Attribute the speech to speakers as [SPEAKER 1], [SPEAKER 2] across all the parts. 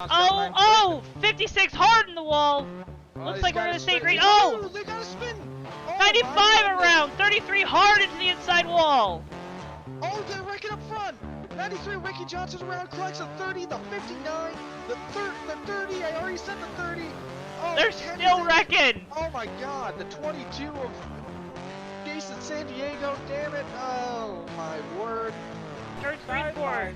[SPEAKER 1] Oh, 56 hard in the wall. Looks like we're going to stay green. Oh,
[SPEAKER 2] they got a spin.
[SPEAKER 1] 95 around, 33 hard into the inside wall.
[SPEAKER 2] Oh, they're wrecking up front. 93, Ricky Johnson around, collects a 30, the 59, the 30, I already said the 30. Oh,
[SPEAKER 1] They're still wrecking.
[SPEAKER 2] Oh my God, the 22 of Jason San Diego, damn it. Oh my word.
[SPEAKER 1] Turn 3 and 4.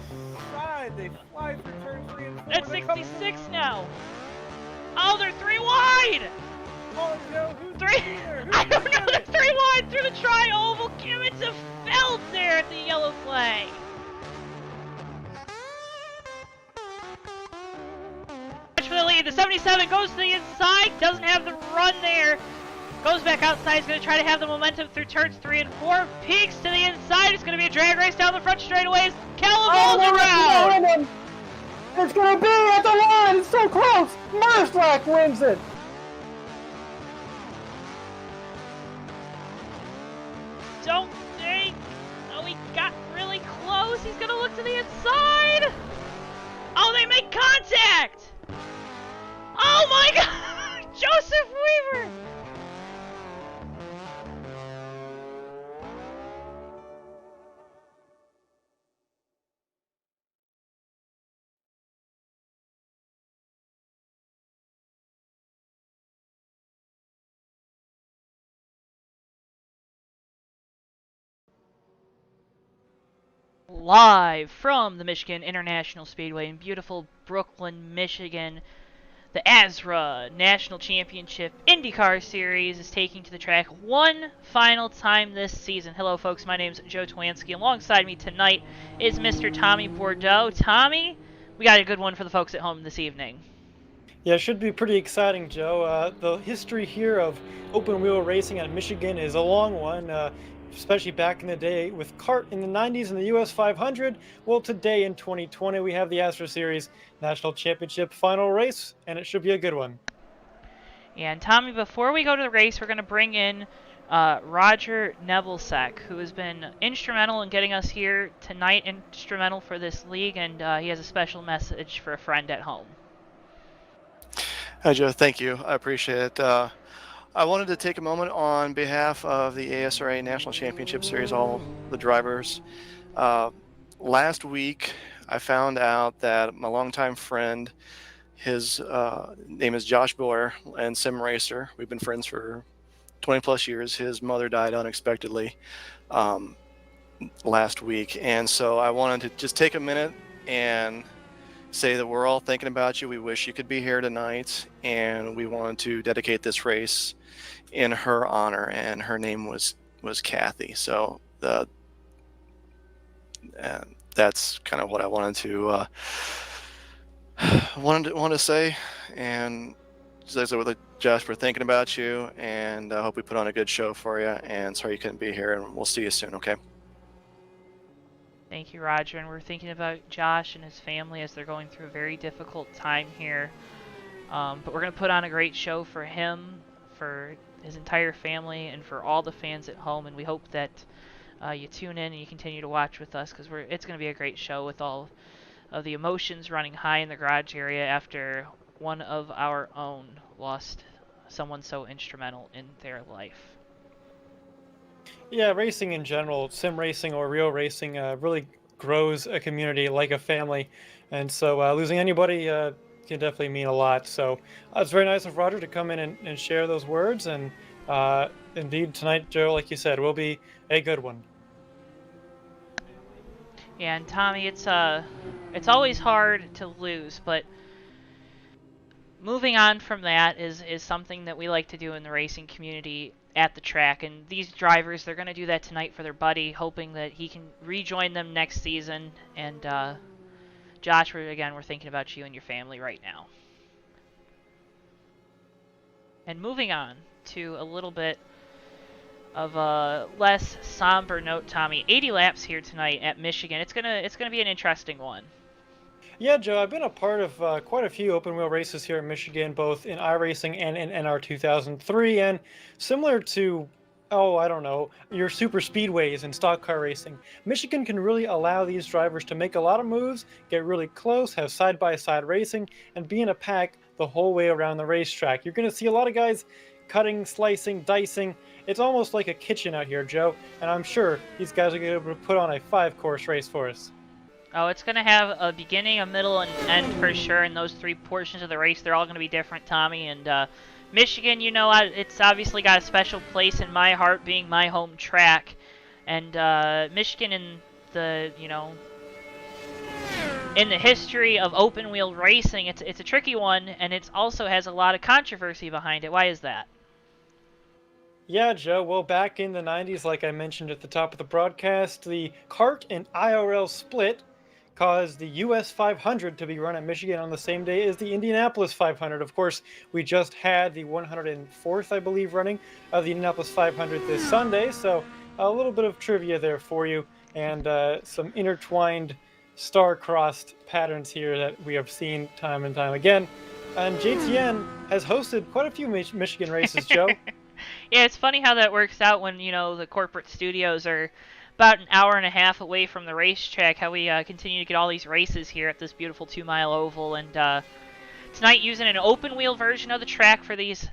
[SPEAKER 3] Side, they fly for turn 3 and 4.
[SPEAKER 1] That's 66 now. Oh, they're 3 wide.
[SPEAKER 3] Oh, Joe, who's
[SPEAKER 1] 3.
[SPEAKER 3] here?
[SPEAKER 1] I don't know. They're 3 wide through the tri-oval. Give it to Feld there at the yellow flag. For the lead, the 77 goes to the inside, doesn't have the run there, goes back outside, is going to try to have the momentum through turns 3 and 4, peaks to the inside, it's going to be a drag race down the front straightaways, Calavol's around!
[SPEAKER 4] It's going to be at the line, it's so close, Merslack wins it!
[SPEAKER 1] Don't think, oh he got really close, he's going to look to the inside! Oh, they make contact! Oh my God! Joseph Weaver! Live from the Michigan International Speedway in beautiful Brooklyn, Michigan, the ASRA National Championship IndyCar Series is taking to the track one final time this season. Hello, folks. My name is JoeTowNetwork. Alongside me tonight is Mr. Tommy Bordeaux. Tommy, we got a good one for the folks at home this evening.
[SPEAKER 4] Yeah, it should be pretty exciting, Joe. The history here of open-wheel racing at Michigan is a long one, especially back in the day with kart in the 90s in the US 500. Well, today in 2020, we have the ASRA Series National Championship final race, and it should be a good one.
[SPEAKER 1] And Tommy, before we go to the race, we're going to bring in Roger Nebelsack, who has been instrumental in getting us here tonight, instrumental for this league, and he has a special message for a friend at home.
[SPEAKER 5] Hi, Joe. Thank you. I appreciate it. I wanted to take a moment on behalf of the ASRA National Championship Series, all the drivers. Last week, I found out that my longtime friend, his name is Josh Boyer, and sim racer. We've been friends for 20 plus years. His mother died unexpectedly last week. And so I wanted to just take a minute and say that we're all thinking about you. We wish you could be here tonight, and we wanted to dedicate this race in her honor, and her name was Kathy. So that's kind of what I wanted to say, and as with Josh, we're thinking about you, and I hope we put on a good show for you, and sorry you couldn't be here, and we'll see you soon. Okay.
[SPEAKER 1] Thank you, Roger, and we're thinking about Josh and his family as they're going through a very difficult time here. But we're going to put on a great show for him, for his entire family, and for all the fans at home, and we hope that you tune in and you continue to watch with us, because it's going to be a great show with all of the emotions running high in the garage area after one of our own lost someone so instrumental in their life.
[SPEAKER 4] Yeah, racing in general, sim racing or real racing, really grows a community like a family. And so losing anybody can definitely mean a lot. So it's very nice of Roger to come in and share those words. And indeed, tonight, Joe, like you said, will be a good one.
[SPEAKER 1] Yeah, and Tommy, it's always hard to lose, but moving on from that is something that we like to do in the racing community at the track, and these drivers, they're going to do that tonight for their buddy, hoping that he can rejoin them next season. And Josh, we're thinking about you and your family right now. And moving on to a little bit of a less somber note, Tommy, 80 laps here tonight at Michigan. It's gonna be an interesting one.
[SPEAKER 4] Yeah, Joe, I've been a part of quite a few open-wheel races here in Michigan, both in iRacing and in NR 2003. And similar to oh, I don't know, your super speedways and stock car racing. Michigan can really allow these drivers to make a lot of moves, get really close, have side by side racing, and be in a pack the whole way around the racetrack. You're going to see a lot of guys cutting, slicing, dicing. It's almost like a kitchen out here, Joe, and I'm sure these guys are going to be able to put on a 5-course race for us.
[SPEAKER 1] Oh, it's going to have a beginning, a middle, and end for sure, and those 3 portions of the race, they're all going to be different, Tommy, and Michigan, you know, it's obviously got a special place in my heart, being my home track, and Michigan in the, you know, in the history of open wheel racing, it's a tricky one, and it also has a lot of controversy behind it. Why is that?
[SPEAKER 4] Yeah, Joe. Well, back in the 90s, like I mentioned at the top of the broadcast, the CART and IRL split caused the US 500 to be run at Michigan on the same day as the Indianapolis 500. Of course, we just had the 104th, I believe, running of the Indianapolis 500 this Sunday, so a little bit of trivia there for you, and some intertwined star-crossed patterns here that we have seen time and time again. And JTN has hosted quite a few Michigan races, Joe.
[SPEAKER 1] Yeah, it's funny how that works out when, you know, the corporate studios are about an hour and a half away from the racetrack, how we continue to get all these races here at this beautiful 2-mile oval. And tonight, using an open wheel version of the track for these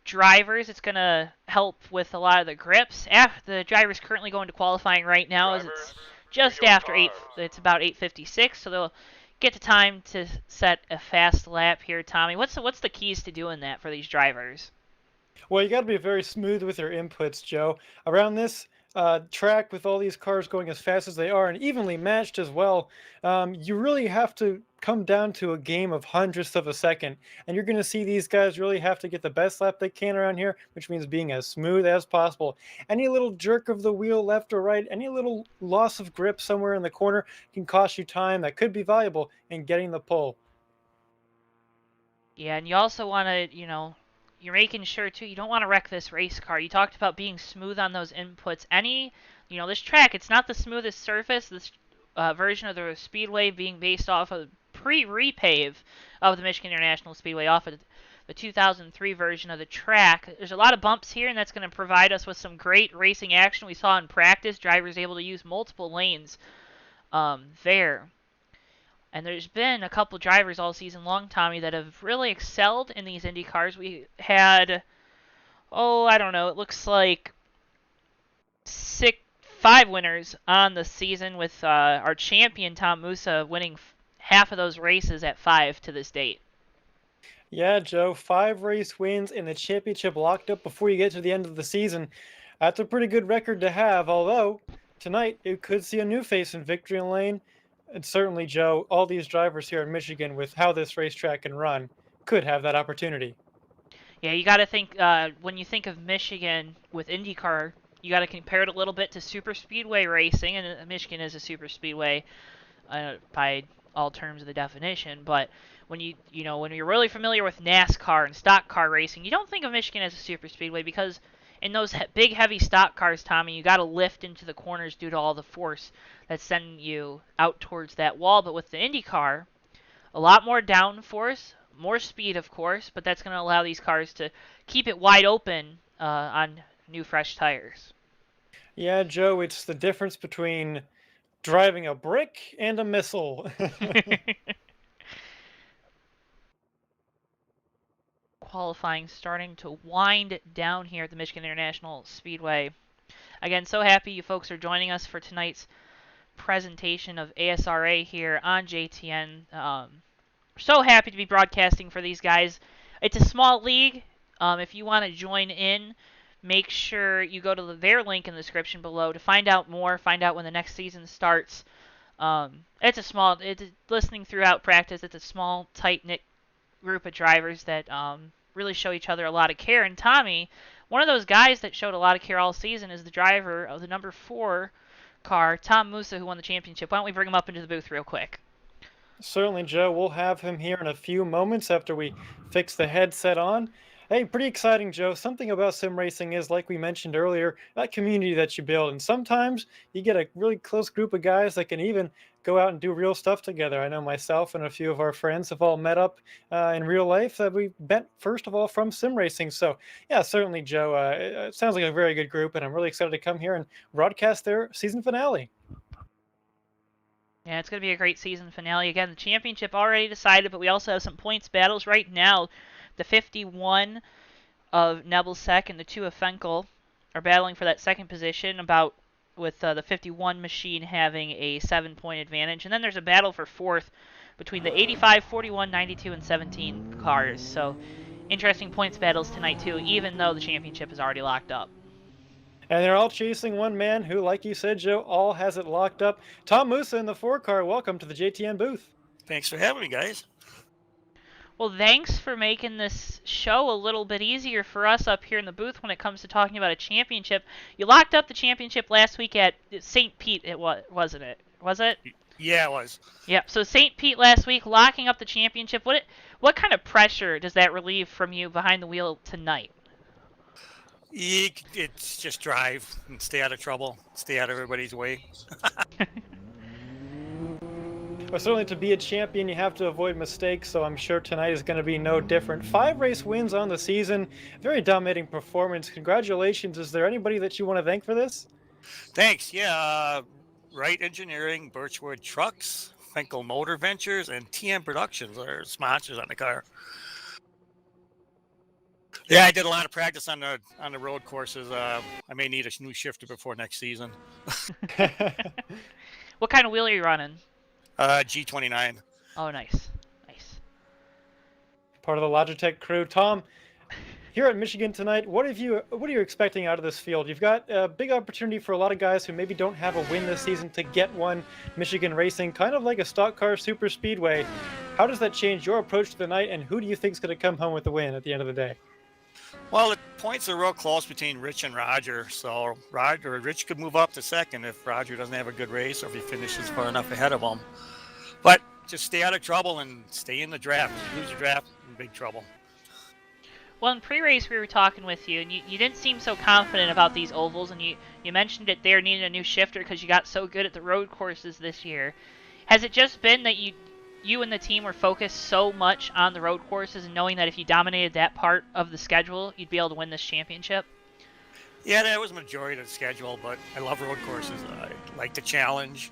[SPEAKER 1] drivers, it's going to help with a lot of the grips. The driver's currently going to qualifying right now, as it's just after 8, it's about 8:56, so they'll get the time to set a fast lap here, Tommy. What's the keys to doing that for these drivers?
[SPEAKER 4] Well, you got to be very smooth with your inputs, Joe. Around this track, with all these cars going as fast as they are and evenly matched as well, you really have to come down to a game of hundredths of a second. And you're going to see these guys really have to get the best lap they can around here, which means being as smooth as possible. Any little jerk of the wheel left or right, any little loss of grip somewhere in the corner can cost you time that could be valuable in getting the pole.
[SPEAKER 1] Yeah, and you also want to, you know, you're making sure too, you don't want to wreck this race car. You talked about being smooth on those inputs. You know, this track, it's not the smoothest surface. This version of the Speedway being based off of pre-repave of the Michigan International Speedway, off of the 2003 version of the track. There's a lot of bumps here, and that's going to provide us with some great racing action. We saw in practice, drivers able to use multiple lanes there. And there's been a couple drivers all season long, Tommy, that have really excelled in these Indy cars. We had, I don't know, it looks like 5 winners on the season, with our champion, Tom Musa, winning half of those races at 5 to this date.
[SPEAKER 4] Yeah, Joe, 5 race wins and the championship locked up before you get to the end of the season. That's a pretty good record to have, although tonight it could see a new face in victory lane. And certainly, Joe, all these drivers here in Michigan, with how this racetrack can run, could have that opportunity.
[SPEAKER 1] Yeah, you got to think, when you think of Michigan with IndyCar, you got to compare it a little bit to super speedway racing, and Michigan is a super speedway by all terms of the definition. But when when you're really familiar with NASCAR and stock car racing, you don't think of Michigan as a super speedway, because in those big heavy stock cars, Tommy, you got to lift into the corners due to all the force that's sending you out towards that wall. But with the IndyCar, a lot more downforce, more speed, of course, but that's going to allow these cars to keep it wide open on new, fresh tires.
[SPEAKER 4] Yeah, Joe, it's the difference between driving a brick and a missile.
[SPEAKER 1] Qualifying starting to wind down here at the Michigan International Speedway. Again, so happy you folks are joining us for tonight's presentation of ASRA here on JTN. So happy to be broadcasting for these guys. It's a small league. If you want to join in, make sure you go to their link in the description below to find out more, find out when the next season starts. Listening throughout practice, it's a small, tight-knit group of drivers that really show each other a lot of care. And Tommy, one of those guys that showed a lot of care all season, is the driver of the number 4 car, Tom Musa, who won the championship. Why don't we bring him up into the booth real quick?
[SPEAKER 4] Certainly, Joe. We'll have him here in a few moments after we fix the headset on. Hey, pretty exciting, Joe. Something about sim racing is, like we mentioned earlier, that community that you build. And sometimes you get a really close group of guys that can even go out and do real stuff together. I know myself and a few of our friends have all met up in real life that we met, first of all, from sim racing. So, yeah, certainly, Joe. It sounds like a very good group, and I'm really excited to come here and broadcast their season finale.
[SPEAKER 1] Yeah, it's going to be a great season finale. Again, the championship already decided, but we also have some points battles right now. The 51 of Nebelcek and the 2 of Fenkel are battling for that second position, about with the 51 machine having a 7-point advantage. And then there's a battle for fourth between the 85, 41, 92, and 17 cars. So interesting points battles tonight too, even though the championship is already locked up.
[SPEAKER 4] And they're all chasing one man who, like you said, Joe, all has it locked up. Tom Musa in the 4 car. Welcome to the JTN booth.
[SPEAKER 6] Thanks for having me, guys.
[SPEAKER 1] Well, thanks for making this show a little bit easier for us up here in the booth when it comes to talking about a championship. You locked up the championship last week at St. Pete, wasn't it? Was it?
[SPEAKER 6] Yeah, it was.
[SPEAKER 1] Yep. So St. Pete last week, locking up the championship. What kind of pressure does that relieve from you behind the wheel tonight?
[SPEAKER 6] It's just drive and stay out of trouble, stay out of everybody's way.
[SPEAKER 4] Well, certainly to be a champion, you have to avoid mistakes, so I'm sure tonight is going to be no different. 5 race wins on the season, very dominating performance. Congratulations. Is there anybody that you want to thank for this?
[SPEAKER 6] Thanks. Yeah, Wright Engineering, Birchwood Trucks, Finkel Motor Ventures, and TM Productions are sponsors on the car. Yeah, I did a lot of practice on the road courses. I may need a new shifter before next season.
[SPEAKER 1] What kind of wheel are you running?
[SPEAKER 6] G29.
[SPEAKER 1] Oh, nice. Nice.
[SPEAKER 4] Part of the Logitech crew. Tom, here at Michigan tonight, what are you expecting out of this field? You've got a big opportunity for a lot of guys who maybe don't have a win this season to get one. Michigan racing, kind of like a stock car super speedway. How does that change your approach to the night, and who do you think is going to come home with the win at the end of the day?
[SPEAKER 6] Well, the points are real close between Rich and Roger. So Rich could move up to second if Roger doesn't have a good race or if he finishes far enough ahead of him. But just stay out of trouble and stay in the draft. If you lose the draft, you're in big trouble.
[SPEAKER 1] Well, in pre-race we were talking with you, and you didn't seem so confident about these ovals, and you mentioned it there needing a new shifter because you got so good at the road courses this year. Has it just been that you and the team were focused so much on the road courses and knowing that if you dominated that part of the schedule, you'd be able to win this championship?
[SPEAKER 6] Yeah, that was the majority of the schedule, but I love road courses. I like the challenge.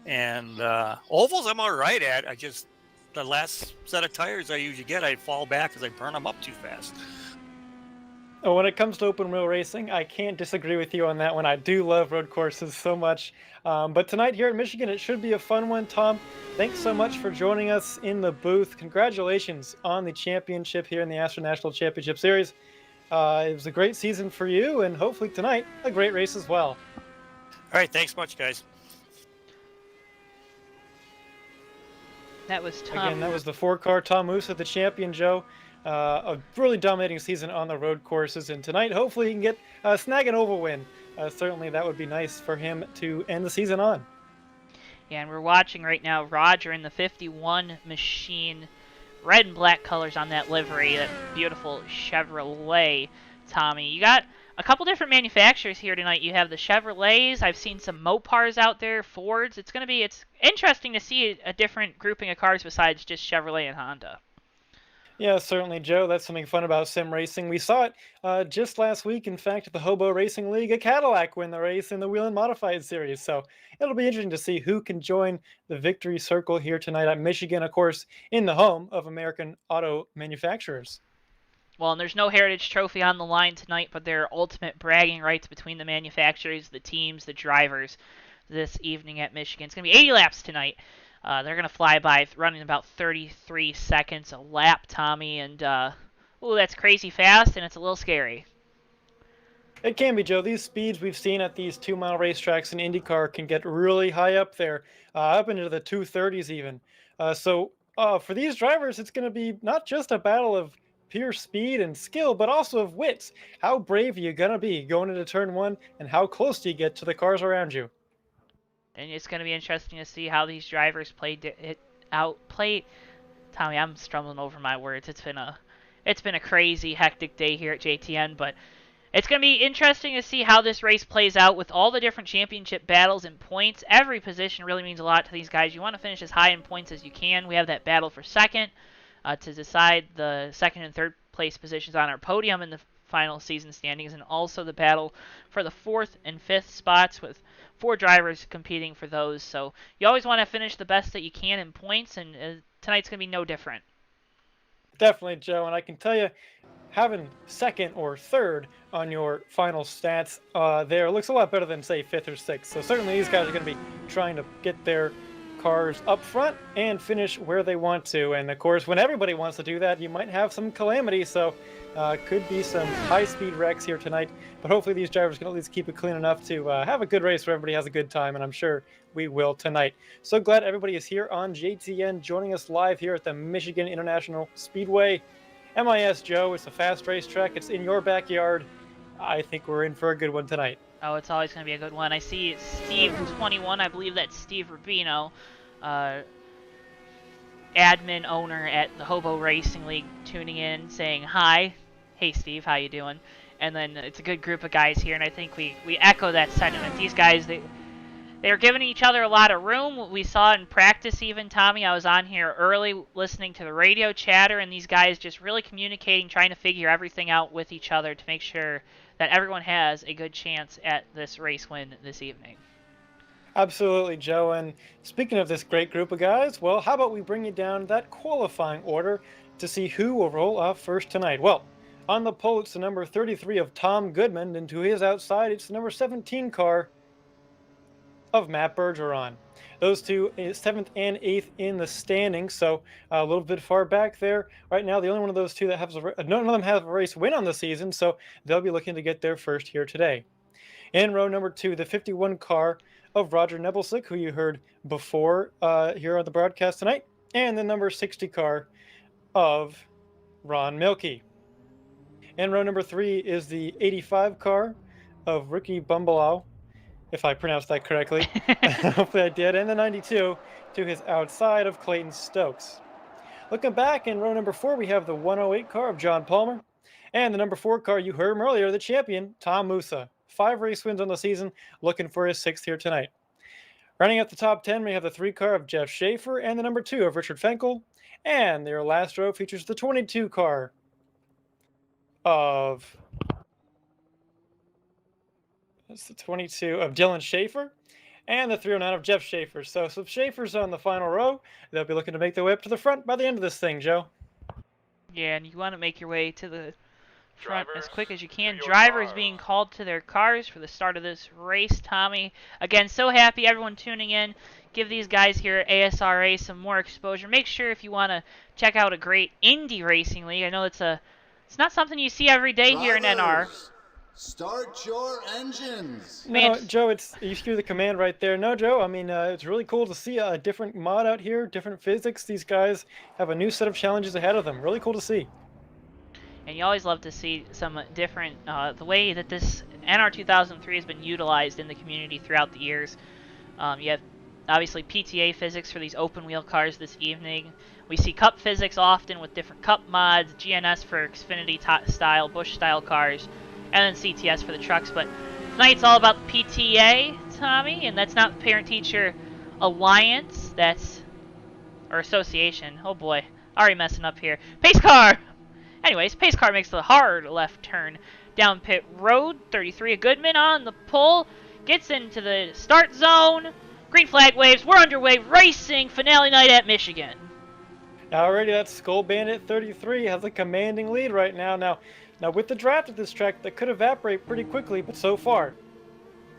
[SPEAKER 6] And ovals I'm all right at. The last set of tires I usually get, I fall back because I burn them up too fast.
[SPEAKER 4] Oh, when it comes to open wheel racing, I can't disagree with you on that one. I do love road courses so much. But tonight here in Michigan, it should be a fun one. Tom, thanks so much for joining us in the booth. Congratulations on the championship here in the ASRA National Championship Series. It was a great season for you, and hopefully tonight, a great race as well.
[SPEAKER 6] All right, thanks much, guys.
[SPEAKER 1] That was Tom.
[SPEAKER 4] Again, that was the 4-car Tom Musa, the champion, Joe. A really dominating season on the road courses, and tonight hopefully he can get snag an oval win. Certainly that would be nice for him to end the season on.
[SPEAKER 1] Yeah, and we're watching right now Roger in the 51 machine, red and black colors on that livery, that beautiful Chevrolet. Tommy, you got a couple different manufacturers here tonight. You have the Chevrolets. I've seen some Mopars out there, Fords. It's interesting to see a different grouping of cars besides just Chevrolet and Honda.
[SPEAKER 4] Yeah, certainly, Joe. That's something fun about sim racing. We saw it just last week, in fact, at the Hobo Racing League. A Cadillac win the race in the Wheel and Modified Series. So it'll be interesting to see who can join the victory circle here tonight at Michigan, of course, in the home of American auto manufacturers.
[SPEAKER 1] Well, and there's no Heritage Trophy on the line tonight, but there are ultimate bragging rights between the manufacturers, the teams, the drivers this evening at Michigan. It's going to be 80 laps tonight. They're going to fly by, running about 33 seconds a lap, Tommy, and that's crazy fast, and it's a little scary.
[SPEAKER 4] It can be, Joe. These speeds we've seen at these 2-mile racetracks in IndyCar can get really high up there, up into the 230s even. So for these drivers, it's going to be not just a battle of pure speed and skill, but also of wits. How brave are you going to be going into turn 1, and how close do you get to the cars around you?
[SPEAKER 1] And it's going to be interesting to see how these drivers play. Tommy, I'm stumbling over my words. It's been it's been a crazy, hectic day here at JTN, but it's going to be interesting to see how this race plays out with all the different championship battles and points. Every position really means a lot to these guys. You want to finish as high in points as you can. We have that battle for second to decide the second and third place positions on our podium in the final season standings, and also the battle for the fourth and fifth spots with 4 drivers competing for those. So you always want to finish the best that you can in points, and tonight's going to be no different.
[SPEAKER 4] Definitely, Joe, and I can tell you, having second or third on your final stats there looks a lot better than, say, fifth or sixth. So certainly these guys are going to be trying to get their cars up front and finish where they want to. And of course, when everybody wants to do that, you might have some calamity. So could be some high-speed wrecks here tonight. But hopefully these drivers can at least keep it clean enough to have a good race where everybody has a good time. And I'm sure we will tonight. So glad everybody is here on JTN, joining us live here at the Michigan International Speedway. MIS, Joe, it's a fast racetrack. It's in your backyard. I think we're in for a good one tonight.
[SPEAKER 1] Oh, it's always going to be a good one. I see Steve 21. I believe that's Steve Rubino, admin owner at the Hobo Racing League, tuning in, saying hi. Hey, Steve, how you doing? And then it's a good group of guys here, and I think we echo that sentiment. These guys, they're giving each other a lot of room. We saw it in practice even, Tommy. I was on here early listening to the radio chatter, and these guys just really communicating, trying to figure everything out with each other to make sure that everyone has a good chance at this race win this evening.
[SPEAKER 4] Absolutely, Joe. And speaking of this great group of guys, well, how about we bring you down that qualifying order to see who will roll off first tonight? Well, on the pole, it's the number 33 of Tom Goodman, and to his outside, it's the number 17 car of Matt Bergeron. Those two is 7th and 8th in the standings, so a little bit far back there. Right now, the only one of those two that has none of them have a race win on the season, so they'll be looking to get there first here today. In row number 2, the 51 car of Roger Nebelsick, who you heard before here on the broadcast tonight, and the number 60 car of Ron Milkey. In row number 3 is the 85 car of Ricky Bumbalau, if I pronounced that correctly. Hopefully I did. And the 92 to his outside of Clayton Stokes. Looking back in row number 4, we have the 108 car of John Palmer. And the number 4 car, you heard him earlier, the champion, Tom Musa. 5 race wins on the season, looking for his 6th here tonight. Running up the top 10, we have the 3 car of Jeff Schaefer and the number 2 of Richard Fenkel. And their last row features the 22 car of... That's the 22 of Dylan Schaefer and the 309 of Jeff Schaefer. So some Schaefers on the final row. They'll be looking to make their way up to the front by the end of this thing, Joe.
[SPEAKER 1] Yeah, and you want to make your way to the front as quick as you can. Drivers being called to their cars for the start of this race, Tommy. Again, so happy everyone tuning in. Give these guys here at ASRA some more exposure. Make sure if you want to check out a great indie racing league. I know it's not something you see every day here in NR.
[SPEAKER 7] Start your engines.
[SPEAKER 4] No, Joe, you hear the command right there. No, Joe, I mean, it's really cool to see a different mod out here, different physics. These guys have a new set of challenges ahead of them. Really cool to see.
[SPEAKER 1] And you always love to see some different, the way that this NR 2003 has been utilized in the community throughout the years. You have, obviously, PTA physics for these open wheel cars this evening. We see Cup physics often with different Cup mods, GNS for Xfinity style, Busch style cars, and then CTS for the trucks. But tonight it's all about the PTA, Tommy, and that's not Parent-Teacher Alliance, or Association. Oh boy, already messing up here. Pace car! Anyways, pace car makes the hard left turn down pit road. 33 of Goodman on the pole, gets into the start zone. Green flag waves, we're underway, racing finale night at Michigan.
[SPEAKER 4] Already that Skull Bandit 33 has a commanding lead right now. Now with the draft at this track, that could evaporate pretty quickly, but so far,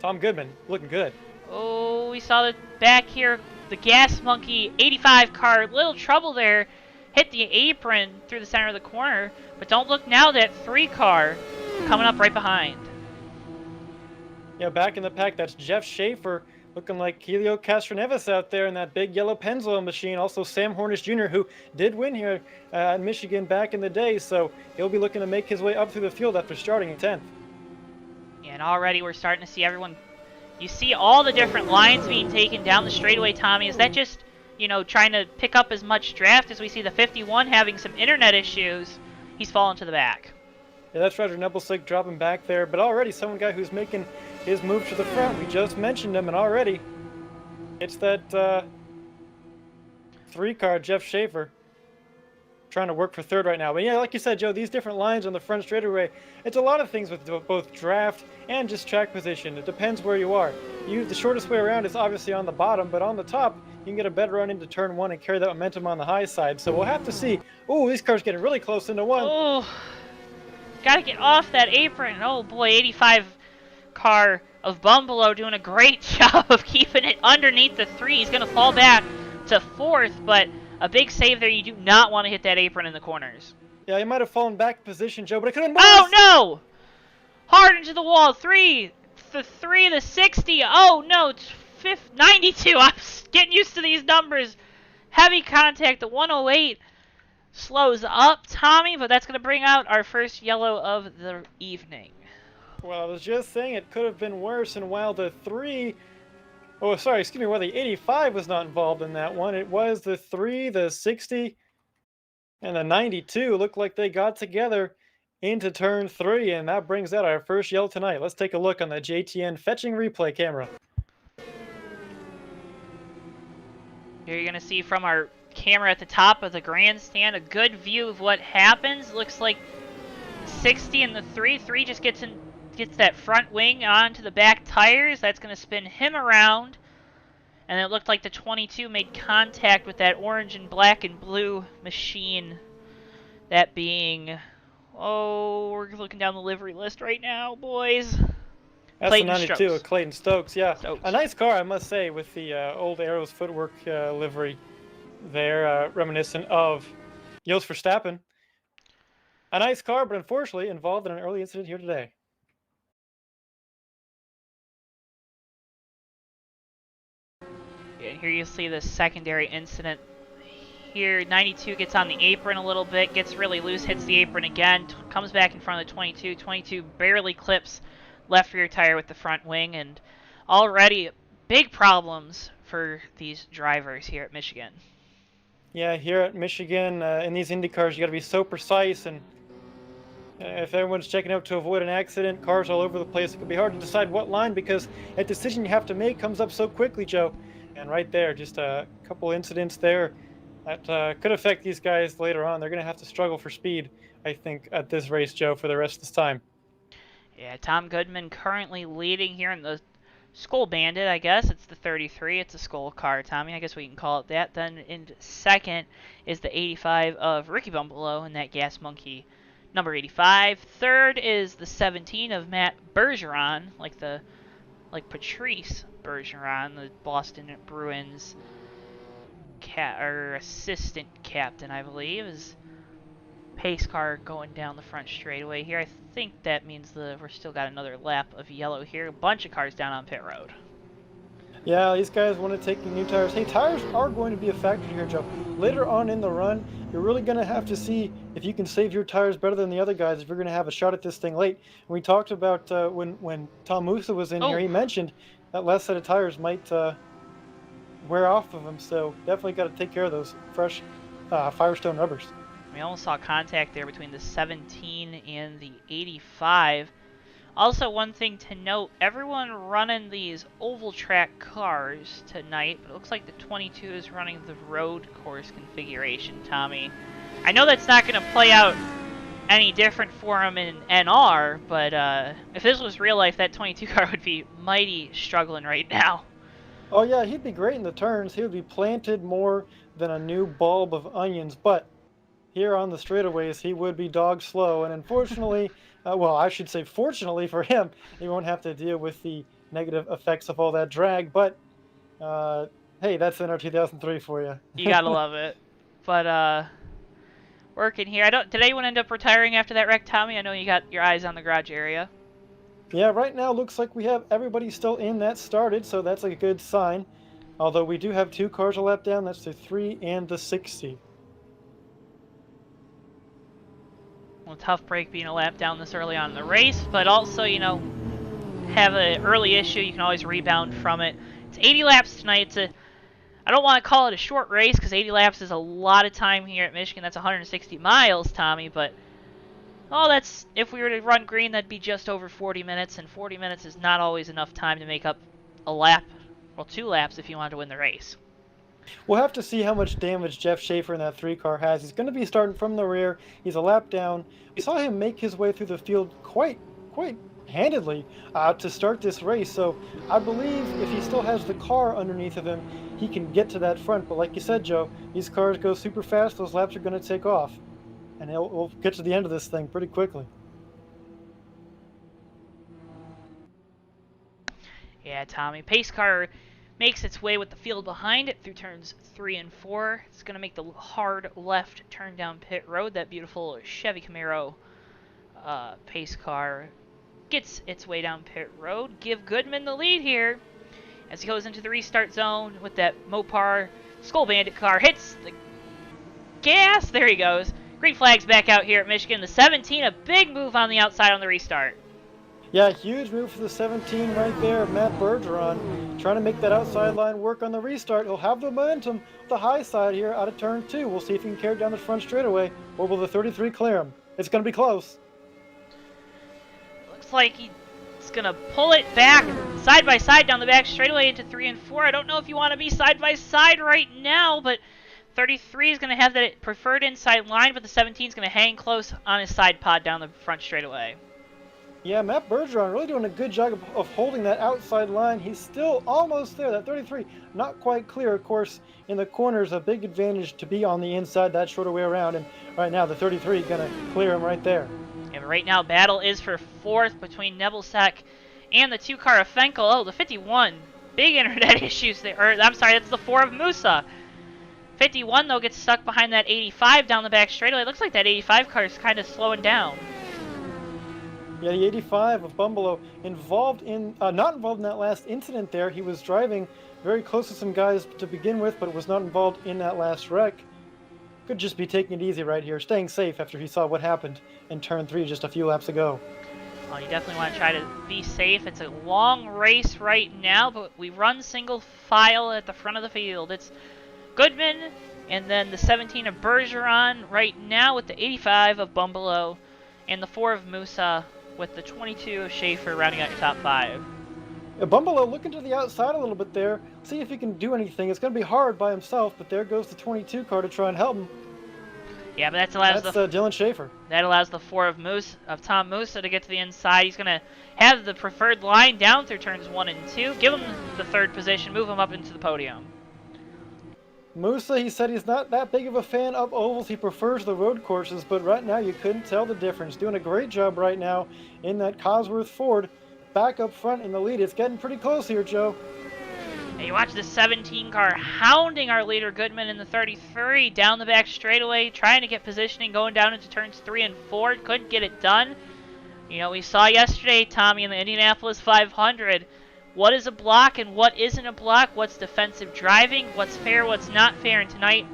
[SPEAKER 4] Tom Goodman looking good.
[SPEAKER 1] Oh, we saw the back here, the Gas Monkey 85 car, little trouble there, hit the apron through the center of the corner, but don't look now, that 3 car coming up right behind.
[SPEAKER 4] Yeah, back in the pack, that's Jeff Schaefer, looking like Helio Castroneves out there in that big yellow Pennzoil machine. Also Sam Hornish Jr., who did win here in Michigan back in the day, so he'll be looking to make his way up through the field after starting in 10th.
[SPEAKER 1] And already we're starting to see everyone, you see all the different lines being taken down the straightaway, Tommy. Is that just, trying to pick up as much draft as we see the 51 having some internet issues? he's fallen to the back.
[SPEAKER 4] Yeah, that's Roger Nebelsick dropping back there, but already someone guy who's making his move to the front. We just mentioned him, and already it's that 3-car Jeff Schaefer trying to work for third right now. But yeah, like you said, Joe, these different lines on the front straightaway, it's a lot of things with both draft and just track position. It depends where you are. The shortest way around is obviously on the bottom, but on the top, you can get a better run into turn 1 and carry that momentum on the high side. So we'll have to see. Oh, these cars getting really close into one.
[SPEAKER 1] Oh, gotta get off that apron. Oh boy, 85 car of Bumbalo doing a great job of keeping it underneath the 3. He's gonna fall back to 4th, but a big save there. You do not want to hit that apron in the corners.
[SPEAKER 4] Yeah, he might have fallen back in position, Joe, but it could have been worse.
[SPEAKER 1] Oh no! Hard into the wall. 3, the 3, the 60. Oh no, it's 92. I'm getting used to these numbers. Heavy contact. The 108 slows up Tommy, but that's going to bring out our first yellow of the evening.
[SPEAKER 4] Well, I was just saying it could have been worse, and while the 3... Oh, sorry, excuse me, while the 85 was not involved in that one, it was the 3, the 60, and the 92 looked like they got together into turn 3, and that brings out our first yellow tonight. Let's take a look on the JTN fetching replay camera.
[SPEAKER 1] Here you're going to see from our camera at the top of the grandstand a good view of what happens. Looks like 60 and the 3 just gets that front wing onto the back tires. That's going to spin him around. And it looked like the 22 made contact with that orange and black and blue machine. That being... Oh, we're looking down the livery list right now, boys.
[SPEAKER 4] That's
[SPEAKER 1] Clayton
[SPEAKER 4] the 92
[SPEAKER 1] Stokes.
[SPEAKER 4] of Clayton Stokes, yeah.
[SPEAKER 1] Stokes.
[SPEAKER 4] A nice car, I must say, with the old Arrows footwork livery there, reminiscent of Jos Verstappen. A nice car, but unfortunately involved in an early incident here today.
[SPEAKER 1] And here you see the secondary incident. Here, 92 gets on the apron a little bit, gets really loose, hits the apron again, comes back in front of the 22. 22 barely clips left rear tire with the front wing, and already big problems for these drivers here at Michigan.
[SPEAKER 4] Yeah, here at Michigan, in these Indy cars, you got to be so precise, and if everyone's checking out to avoid an accident, cars all over the place, it can be hard to decide what line, because a decision you have to make comes up so quickly, Joe. And right there, just a couple incidents there that could affect these guys later on. They're going to have to struggle for speed, I think, at this race, Joe, for the rest of this time.
[SPEAKER 1] Yeah, Tom Goodman currently leading here in the Skull Bandit, I guess. It's the 33. It's a Skull car, Tommy. I guess we can call it that. Then in second is the 85 of Ricky Bumbalo and that Gas Monkey number 85. Third is the 17 of Matt Bergeron, like Patrice Bergeron, the Boston Bruins assistant captain, I believe, is pace car going down the front straightaway here. I think that means we're still got another lap of yellow here. A bunch of cars down on pit road.
[SPEAKER 4] Yeah, these guys want to take new tires. Hey, tires are going to be a factor here, Joe. Later on in the run, you're really going to have to see if you can save your tires better than the other guys if you're going to have a shot at this thing late. We talked about when Tom Musa was in here, he mentioned that last set of tires might wear off of them, so definitely got to take care of those fresh Firestone rubbers.
[SPEAKER 1] We almost saw contact there between the 17 and the 85. Also, one thing to note, everyone running these oval track cars tonight, but it looks like the 22 is running the road course configuration, Tommy. I know that's not going to play out any different for him in NR, but if this was real life, that 22 car would be mighty struggling right now.
[SPEAKER 4] Oh yeah, he'd be great in the turns. He would be planted more than a new bulb of onions, but here on the straightaways, he would be dog slow, and unfortunately, well, I should say fortunately for him, he won't have to deal with the negative effects of all that drag, but hey, that's NR 2003 for you.
[SPEAKER 1] You gotta love it. But working here. Did anyone end up retiring after that wreck, Tommy? I know you got your eyes on the garage area.
[SPEAKER 4] Yeah, right now looks like we have everybody still in that started, so that's a good sign. Although we do have 2 cars a lap down, that's the 3 and the 60.
[SPEAKER 1] Well, tough break being a lap down this early on in the race, but also, you know, have an early issue, you can always rebound from it. It's 80 laps tonight. I don't want to call it a short race because 80 laps is a lot of time here at Michigan. That's 160 miles, Tommy, but Oh, that's if we were to run green, that'd be just over 40 minutes, and 40 minutes is not always enough time to make up a lap, well, 2 laps if you want to win the race.
[SPEAKER 4] We'll have to see how much damage Jeff Schaefer in that 3 car has. He's going to be starting from the rear. He's a lap down. We saw him make his way through the field quite handedly to start this race. So I believe if he still has the car underneath of him, he can get to that front. But like you said, Joe, these cars go super fast. Those laps are going to take off. And we'll get to the end of this thing pretty quickly.
[SPEAKER 1] Yeah, Tommy. Pace car makes its way with the field behind it through turns 3 and 4. It's going to make the hard left turn down pit road. That beautiful Chevy Camaro pace car gets its way down pit road. Give Goodman the lead here as he goes into the restart zone with that Mopar Skull Bandit car. Hits the gas. There he goes. Green flag's back out here at Michigan. The 17, a big move on the outside on the restart.
[SPEAKER 4] Yeah, huge move for the 17 right there, Matt Bergeron, trying to make that outside line work on the restart. He'll have the momentum, the high side here out of turn 2. We'll see if he can carry it down the front straightaway, or will the 33 clear him? It's going to be close.
[SPEAKER 1] Looks like he's going to pull it back side by side down the back straightaway into 3 and 4. I don't know if you want to be side by side right now, but 33 is going to have that preferred inside line, but the 17 is going to hang close on his side pod down the front straightaway.
[SPEAKER 4] Yeah, Matt Bergeron really doing a good job of holding that outside line. He's still almost there. That 33, not quite clear. Of course, in the corners, a big advantage to be on the inside that shorter way around. And right now, the 33 going to clear him right there.
[SPEAKER 1] And right now, battle is for 4th between Nebelsack and the 2-car of Fenkel. Oh, the 51. Big internet issues there. Or, I'm sorry, that's the 4 of Musa. 51, though, gets stuck behind that 85 down the back straightaway. It looks like that 85 car is kind of slowing down.
[SPEAKER 4] Yeah, the 85 of Bumbalo involved in, not involved in that last incident there. He was driving very close to some guys to begin with, but was not involved in that last wreck. Could just be taking it easy right here, staying safe after he saw what happened in turn 3 just a few laps ago.
[SPEAKER 1] Well, you definitely want to try to be safe. It's a long race right now, but we run single file at the front of the field. It's Goodman and then the 17 of Bergeron right now with the 85 of Bumbalo and the 4 of Musa with the 22 of Schaefer rounding out your top 5.
[SPEAKER 4] Yeah, Bumbalo looking to the outside a little bit there. See if he can do anything. It's going to be hard by himself, but there goes the 22 car to try and help him.
[SPEAKER 1] Yeah, but that's
[SPEAKER 4] Dylan Schaefer.
[SPEAKER 1] That allows the 4 of Tom Musa to get to the inside. He's going to have the preferred line down through turns 1 and 2. Give him the 3rd position. Move him up into the podium.
[SPEAKER 4] Musa, he said he's not that big of a fan of ovals. He prefers the road courses, but right now you couldn't tell the difference. Doing a great job right now in that Cosworth Ford. Back up front in the lead. It's getting pretty close here, Joe.
[SPEAKER 1] And you watch the 17 car hounding our leader Goodman in the 33 down the back straightaway, trying to get positioning, going down into turns 3 and 4. Couldn't get it done. You know, we saw yesterday, Tommy, in the Indianapolis 500, what is a block and what isn't a block, what's defensive driving, what's fair, what's not fair, and tonight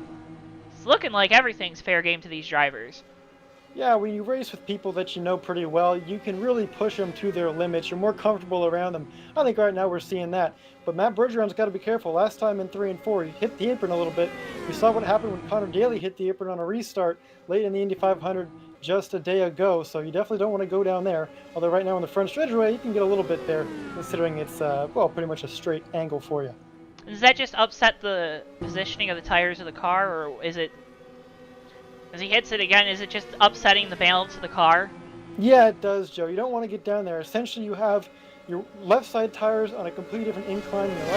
[SPEAKER 1] it's looking like everything's fair game to these drivers.
[SPEAKER 4] Yeah, when you race with people that you know pretty well, you can really push them to their limits. You're more comfortable around them. I think right now we're seeing that. But Matt Bergeron's got to be careful. Last time in 3 and 4, he hit the apron a little bit. We saw what happened when Connor Daly hit the apron on a restart late in the Indy 500 just a day ago. So you definitely don't want to go down there. Although right now in the front straightaway, you can get a little bit there, considering it's, well, pretty much a straight angle for you.
[SPEAKER 1] Does that just upset the positioning of the tires of the car, or is it, as he hits it again, is it just upsetting the balance of the car?
[SPEAKER 4] Yeah, it does, Joe. You don't want to get down there. Essentially, you have your left side tires on a completely different incline than the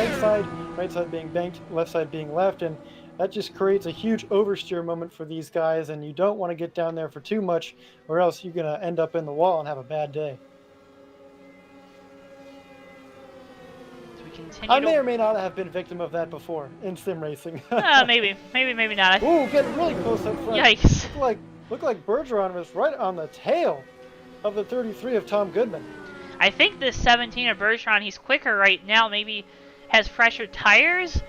[SPEAKER 4] right side being banked, left side being left, and that just creates a huge oversteer moment for these guys, and you don't want to get down there for too much, or else you're going to end up in the wall and have a bad day.
[SPEAKER 1] So we continue
[SPEAKER 4] I may or may not have been victim of that before in sim racing.
[SPEAKER 1] maybe not.
[SPEAKER 4] Ooh, getting really close up front.
[SPEAKER 1] Yikes.
[SPEAKER 4] Looked like Bergeron was right on the tail of the 33 of Tom Goodman.
[SPEAKER 1] I think this 17 of Bergeron, he's quicker right now, maybe has fresher tires,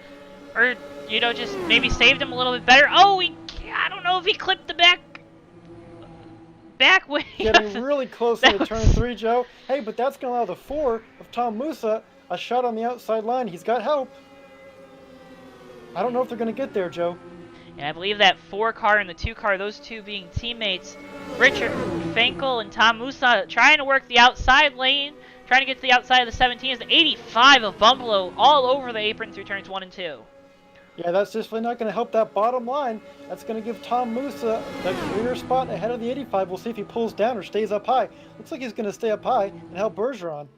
[SPEAKER 1] or, you know, just maybe saved him a little bit better. Oh, I don't know if he clipped the back wing.
[SPEAKER 4] Getting really close to turn 3, Joe. Hey, but that's going to allow the 4 of Tom Musa a shot on the outside line. He's got help. I don't know if they're going to get there, Joe.
[SPEAKER 1] And I believe that 4 car and the 2 car, those two being teammates, Richard Finkel and Tom Musa, trying to work the outside lane, trying to get to the outside of the 17 is the 85 of Bumbalo all over the apron through turns 1 and 2.
[SPEAKER 4] Yeah, that's definitely not going to help that bottom line. That's going to give Tom Musa that clear spot ahead of the 85. We'll see if he pulls down or stays up high. Looks like he's going to stay up high and help Bergeron.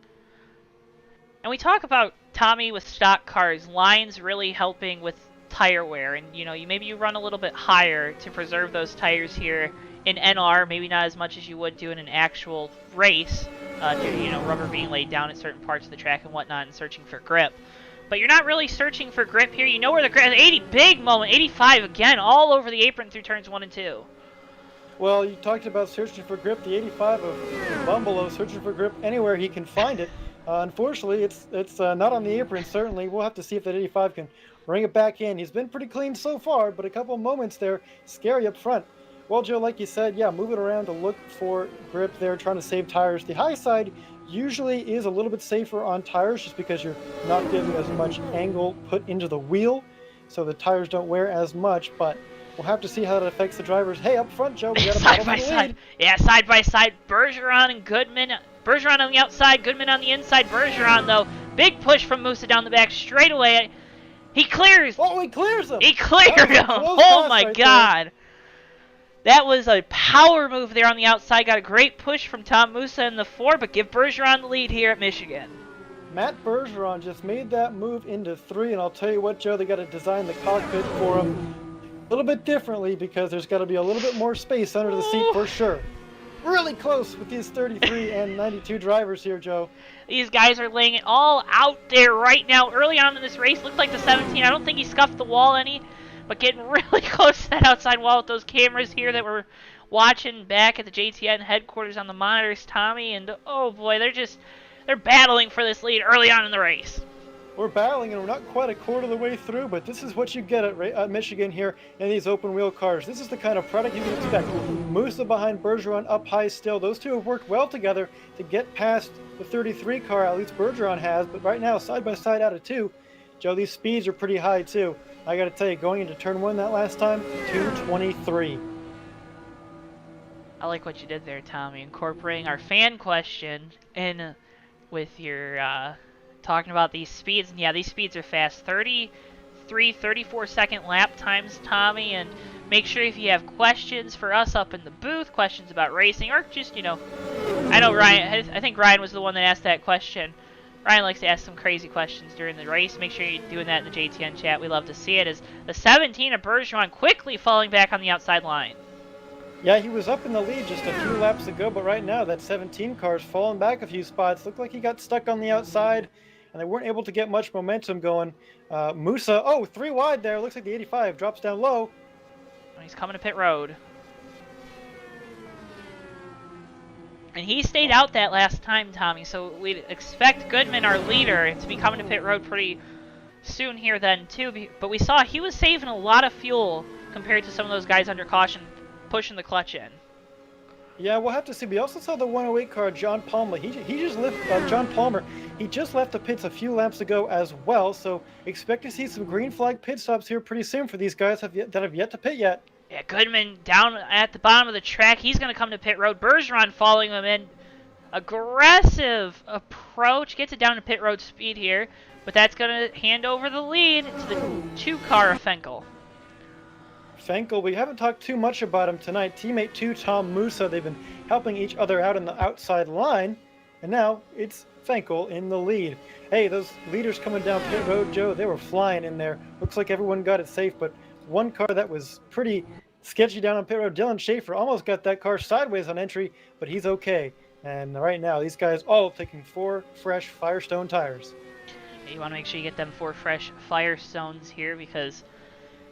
[SPEAKER 1] And we talk about Tommy with stock cars, lines really helping with tire wear, and maybe you run a little bit higher to preserve those tires here in NR, maybe not as much as you would do in an actual race, due to rubber being laid down at certain parts of the track and whatnot, and searching for grip. But you're not really searching for grip here. You know where the grip. 80 big moment, 85 again, all over the apron through turns 1 and 2.
[SPEAKER 4] Well, you talked about searching for grip. The 85 of Bumbalo searching for grip anywhere he can find it. Unfortunately, it's not on the apron. Certainly, we'll have to see if that 85 can bring it back in. He's been pretty clean so far, but a couple moments there scary up front. Well, Joe, like you said, yeah, moving around to look for grip there, trying to save tires. The high side usually is a little bit safer on tires just because you're not getting as much angle put into the wheel, so the tires don't wear as much, but we'll have to see how that affects the drivers. Hey, up front, Joe, we got a
[SPEAKER 1] side by side. Yeah, side by side. Bergeron and Goodman. Bergeron on the outside, Goodman on the inside. Bergeron, though, big push from Musa down the back straight away. He clears.
[SPEAKER 4] Oh, he clears him.
[SPEAKER 1] He cleared him. Oh, my God. That was a power move there on the outside. Got a great push from Tom Musa in the 4, but give Bergeron the lead here at Michigan.
[SPEAKER 4] Matt Bergeron just made that move into 3, and I'll tell you what, Joe, they got to design the cockpit for him a little bit differently because there's got to be a little bit more space under the seat for sure. Really close with these 33 and 92 drivers here, Joe.
[SPEAKER 1] These guys are laying it all out there right now. Early on in this race, looked like the 17. I don't think he scuffed the wall any, but getting really close to that outside wall with those cameras here that we're watching back at the JTN headquarters on the monitors, Tommy, and oh boy, they're battling for this lead early on in the race.
[SPEAKER 4] We're battling, and we're not quite a quarter of the way through, but this is what you get at Michigan here in these open-wheel cars. This is the kind of product you can expect. Musa behind Bergeron up high still. Those two have worked well together to get past the 33 car, at least Bergeron has, but right now, side-by-side out of 2, Joe, these speeds are pretty high, too. I got to tell you, going into turn 1 that last time, 223.
[SPEAKER 1] I like what you did there, Tommy, incorporating our fan question in with your talking about these speeds. And yeah, these speeds are fast. 33, 34-second lap times, Tommy. And make sure if you have questions for us up in the booth, questions about racing, or just, I know Ryan, I think Ryan was the one that asked that question. Ryan likes to ask some crazy questions during the race. Make sure you're doing that in the JTN chat. We love to see it. As the 17 of Bergeron quickly falling back on the outside line.
[SPEAKER 4] Yeah, he was up in the lead just a few laps ago, but right now that 17 car's fallen back a few spots. Looked like he got stuck on the outside, and they weren't able to get much momentum going. Musa, 3 wide there. Looks like the 85 drops down low.
[SPEAKER 1] He's coming to pit road. And he stayed out that last time, Tommy, so we'd expect Goodman, our leader, to be coming to pit road pretty soon here then, too. But we saw he was saving a lot of fuel compared to some of those guys under caution pushing the clutch in.
[SPEAKER 4] Yeah, we'll have to see. We also saw the 108 car, John Palmer. He just left John Palmer. He just left the pits a few laps ago as well, so expect to see some green flag pit stops here pretty soon for these guys that have yet to pit yet.
[SPEAKER 1] Yeah, Goodman down at the bottom of the track. He's going to come to pit road. Bergeron following him in. Aggressive approach. Gets it down to pit road speed here. But that's going to hand over the lead to the 2 car of Fenkel.
[SPEAKER 4] Fenkel, we haven't talked too much about him tonight. Teammate 2, Tom Musa, they've been helping each other out in the outside line. And now it's Fenkel in the lead. Hey, those leaders coming down pit road, Joe, they were flying in there. Looks like everyone got it safe, but one car that was pretty sketchy down on pit road, Dylan Schaefer, almost got that car sideways on entry, but he's okay. And right now, these guys all taking 4 fresh Firestone tires.
[SPEAKER 1] You want to make sure you get them 4 fresh Firestones here because,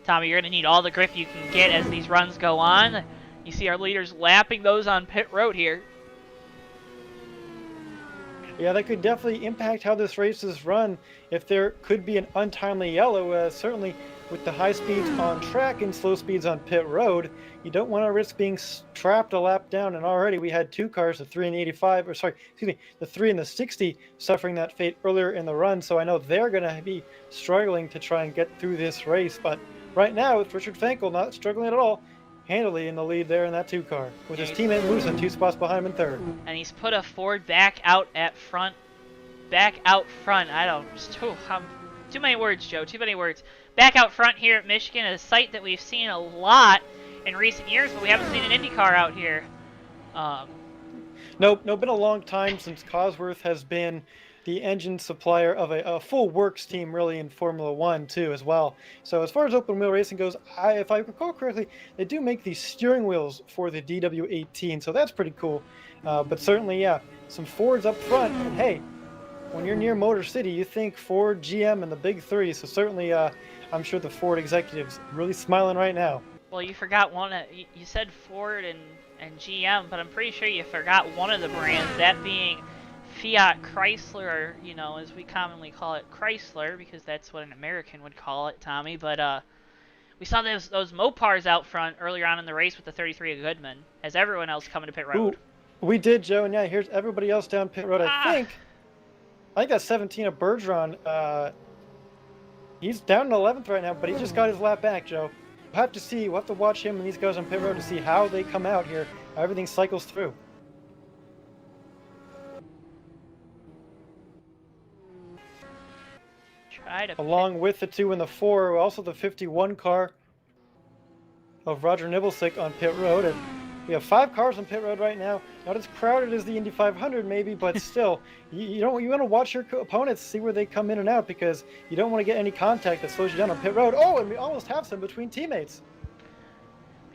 [SPEAKER 1] Tommy, you're going to need all the grip you can get as these runs go on. You see our leaders lapping those on pit road here.
[SPEAKER 4] Yeah, that could definitely impact how this race is run if there could be an untimely yellow. Certainly with the high speeds on track and slow speeds on pit road, you don't want to risk being trapped a lap down. And already we had 2 cars, the 3 and the 85, or sorry, excuse me, the 3 and the 60 suffering that fate earlier in the run. So I know they're going to be struggling to try and get through this race, but right now it's Richard Finkel not struggling at all, handily in the lead there in that 2 car, with his teammate Musa 2 spots behind him in 3rd.
[SPEAKER 1] And he's put a Ford back out front. I don't. Too many words, Joe. Too many words. Back out front here at Michigan, a site that we've seen a lot in recent years, but we haven't seen an Indy car out here.
[SPEAKER 4] No, been a long time since Cosworth has been the engine supplier of a full works team, really, in Formula One too, as well. So as far as open wheel racing goes, if I recall correctly, they do make these steering wheels for the DW18, so that's pretty cool. But certainly, yeah, some Fords up front. And hey, when you're near Motor City, you think Ford, GM, and the big 3. So certainly, I'm sure the Ford executives really smiling right now.
[SPEAKER 1] Well, you forgot one. You said Ford and GM, but I'm pretty sure you forgot one of the brands, that being Fiat Chrysler, or, you know, as we commonly call it, Chrysler, because that's what an American would call it, Tommy. But we saw those Mopars out front earlier on in the race with the 33 of Goodman, as everyone else coming to pit road.
[SPEAKER 4] Ooh, we did, Joe, and yeah, here's everybody else down pit road. I think that's 17 of Bergeron. He's down in 11th right now, but he just got his lap back, Joe. We'll have to see. We'll have to watch him and these guys on pit road to see how they come out here, how everything cycles through. Along with the 2 and the 4, also the 51 car of Roger Nibelsick on pit road. And we have 5 cars on pit road right now. Not as crowded as the Indy 500 maybe, but still, you want to watch your opponents, see where they come in and out, because you don't want to get any contact that slows you down on pit road. Oh, and we almost have some between teammates.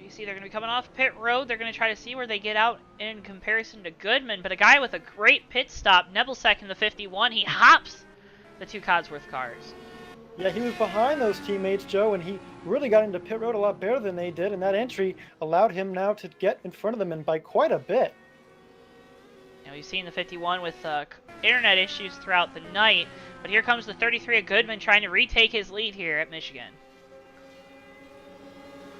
[SPEAKER 1] You see they're going to be coming off pit road. They're going to try to see where they get out in comparison to Goodman. But a guy with a great pit stop, Nebelsack in the 51, he hops the 2 Codsworth cars.
[SPEAKER 4] Yeah, he was behind those teammates, Joe, and he really got into pit road a lot better than they did, and that entry allowed him now to get in front of them, and by quite a bit.
[SPEAKER 1] Now, we've seen the 51 with internet issues throughout the night, but here comes the 33 of Goodman trying to retake his lead here at Michigan.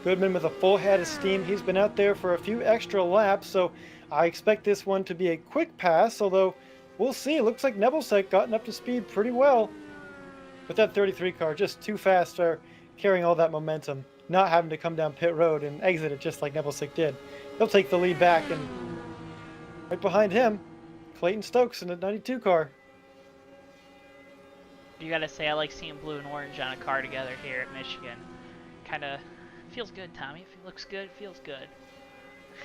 [SPEAKER 4] Goodman with a full head of steam. He's been out there for a few extra laps, so I expect this one to be a quick pass, although we'll see. It looks like Nebelsick gotten up to speed pretty well. But that 33 car just too fast for carrying all that momentum, not having to come down pit road and exit it just like Nebelsick did. He'll take the lead back, and right behind him, Clayton Stokes in the 92 car.
[SPEAKER 1] You gotta say, I like seeing blue and orange on a car together here at Michigan. Kinda feels good, Tommy. If it looks good, it feels good.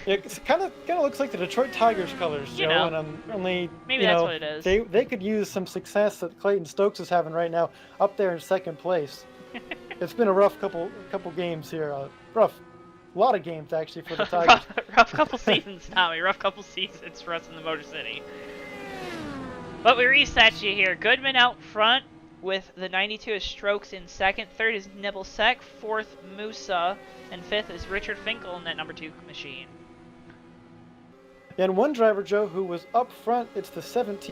[SPEAKER 4] It kind of looks like the Detroit Tigers colors, Joe, and
[SPEAKER 1] maybe that's what it is.
[SPEAKER 4] They could use some success that Clayton Stokes is having right now, up there in 2nd place. It's been a rough couple games here. A lot of games actually for the Tigers.
[SPEAKER 1] rough couple seasons, Tommy. Rough couple seasons for us in the Motor City. But we reset you here. Goodman out front with the 92 is Strokes in 2nd. 3rd is Nibelsack. 4th, Musa. And 5th is Richard Finkel in that number 2 machine.
[SPEAKER 4] And one driver, Joe, who was up front, it's the 17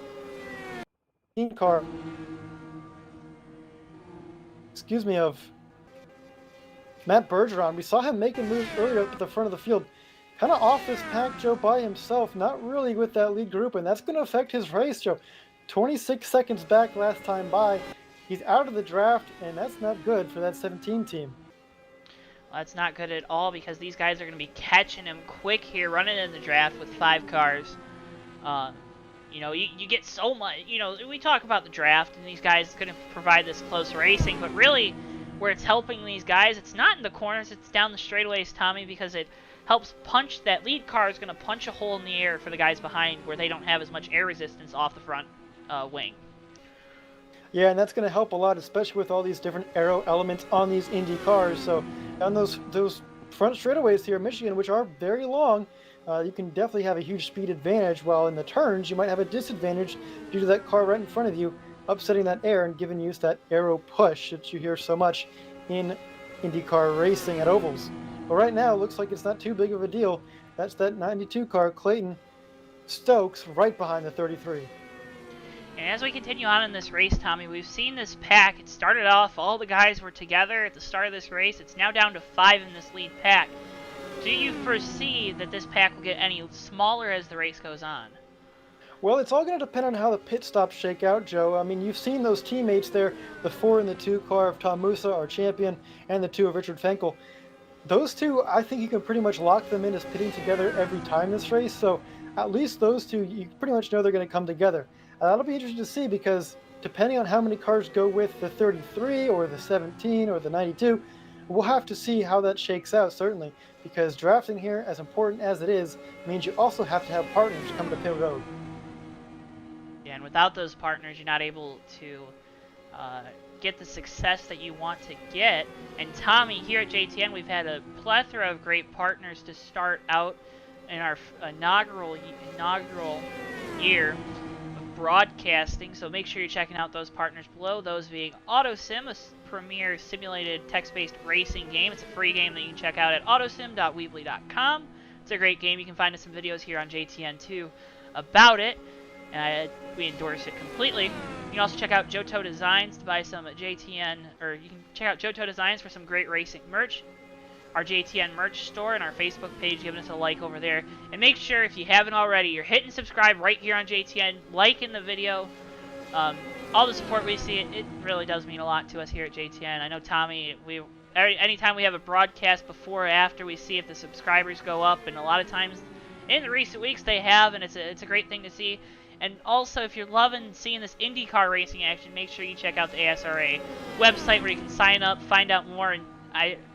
[SPEAKER 4] car. Of Matt Bergeron. We saw him making moves earlier up at the front of the field. Kind of off this pack, Joe, by himself, not really with that lead group, and that's going to affect his race, Joe. 26 seconds back last time by. He's out of the draft, and that's not good for that 17 team.
[SPEAKER 1] Well, that's not good at all, because these guys are going to be catching him quick here, running in the draft with 5 cars. You know, you get so much, you know, we talk about the draft, and these guys are going to provide this close racing, but really, where it's helping these guys, it's not in the corners, it's down the straightaways, Tommy, because it helps punch, that lead car is going to punch a hole in the air for the guys behind, where they don't have as much air resistance off the front wing.
[SPEAKER 4] Yeah, and that's going to help a lot, especially with all these different aero elements on these Indy cars. So on those front straightaways here in Michigan, which are very long, you can definitely have a huge speed advantage, while in the turns you might have a disadvantage due to that car right in front of you upsetting that air and giving you that aero push that you hear so much in IndyCar racing at ovals. But right now it looks like it's not too big of a deal. That's that 92 car, Clayton Stokes, right behind the 33.
[SPEAKER 1] And as we continue on in this race, Tommy, we've seen this pack. It started off, all the guys were together at the start of this race. It's now down to 5 in this lead pack. Do you foresee that this pack will get any smaller as the race goes on?
[SPEAKER 4] Well, it's all going to depend on how the pit stops shake out, Joe. I mean, you've seen those teammates there, the 4 and the 2 car of Tom Musa, our champion, and the 2 of Richard Fenkel. Those two, I think you can pretty much lock them in as pitting together every time this race. So at least those two, you pretty much know they're going to come together. That'll be interesting to see because depending on how many cars go with the 33 or the 17 or the 92, we'll have to see how that shakes out, certainly. Because drafting here, as important as it is, means you also have to have partners come to pit road.
[SPEAKER 1] Yeah, and without those partners, you're not able to get the success that you want to get. And Tommy, here at JTN, we've had a plethora of great partners to start out in our inaugural year of broadcasting. So make sure you're checking out those partners below. Those being Autosim, a premier simulated text-based racing game. It's a free game that you can check out at autosim.weebly.com. It's a great game. You can find us some videos here on JTN too about it. We endorse it completely. You can also check out JoeTow Designs to buy some JTN, or you can check out JoeTow Designs for some great racing merch. Our JTN merch store and our Facebook page, giving us a like over there. And make sure, if you haven't already, you're hitting subscribe right here on JTN, liking the video. All the support we see, it really does mean a lot to us here at JTN. I know Tommy, anytime we have a broadcast before or after, we see if the subscribers go up, and a lot of times in the recent weeks they have, and it's a great thing to see. And also, if you're loving seeing this IndyCar racing action, make sure you check out the ASRA website where you can sign up, find out more. And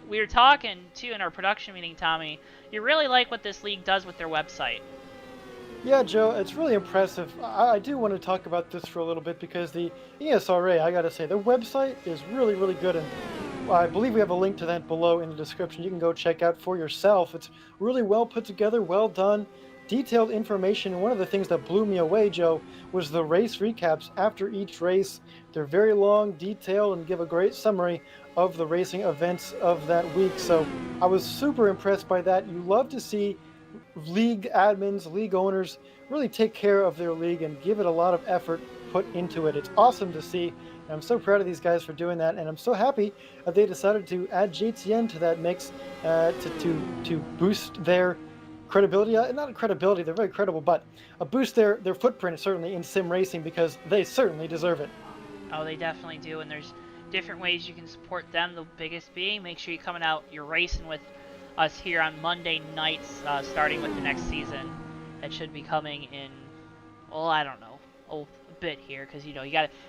[SPEAKER 1] we were talking, too, in our production meeting, Tommy, you really like what this league does with their website.
[SPEAKER 4] Yeah, Joe, it's really impressive. I do want to talk about this for a little bit because the ASRA, I got to say, their website is really, really good. And I believe we have a link to that below in the description. You can go check out for yourself. It's really well put together, well done. Detailed information. One of the things that blew me away, Joe, was the race recaps after each race. They're very long, detailed, and give a great summary of the racing events of that week. So I was super impressed by that. You love to see league admins, league owners really take care of their league and give it a lot of effort put into it. It's awesome to see. And I'm so proud of these guys for doing that, and I'm so happy that they decided to add JTN to that mix to boost their credibility. Not credibility, they're very credible, but boost their footprint certainly in sim racing because they certainly deserve it.
[SPEAKER 1] Oh, they definitely do, and there's different ways you can support them. The biggest being, make sure you're coming out, you're racing with us here on Monday nights, starting with the next season. That should be coming in, well, I don't know, a bit here, because you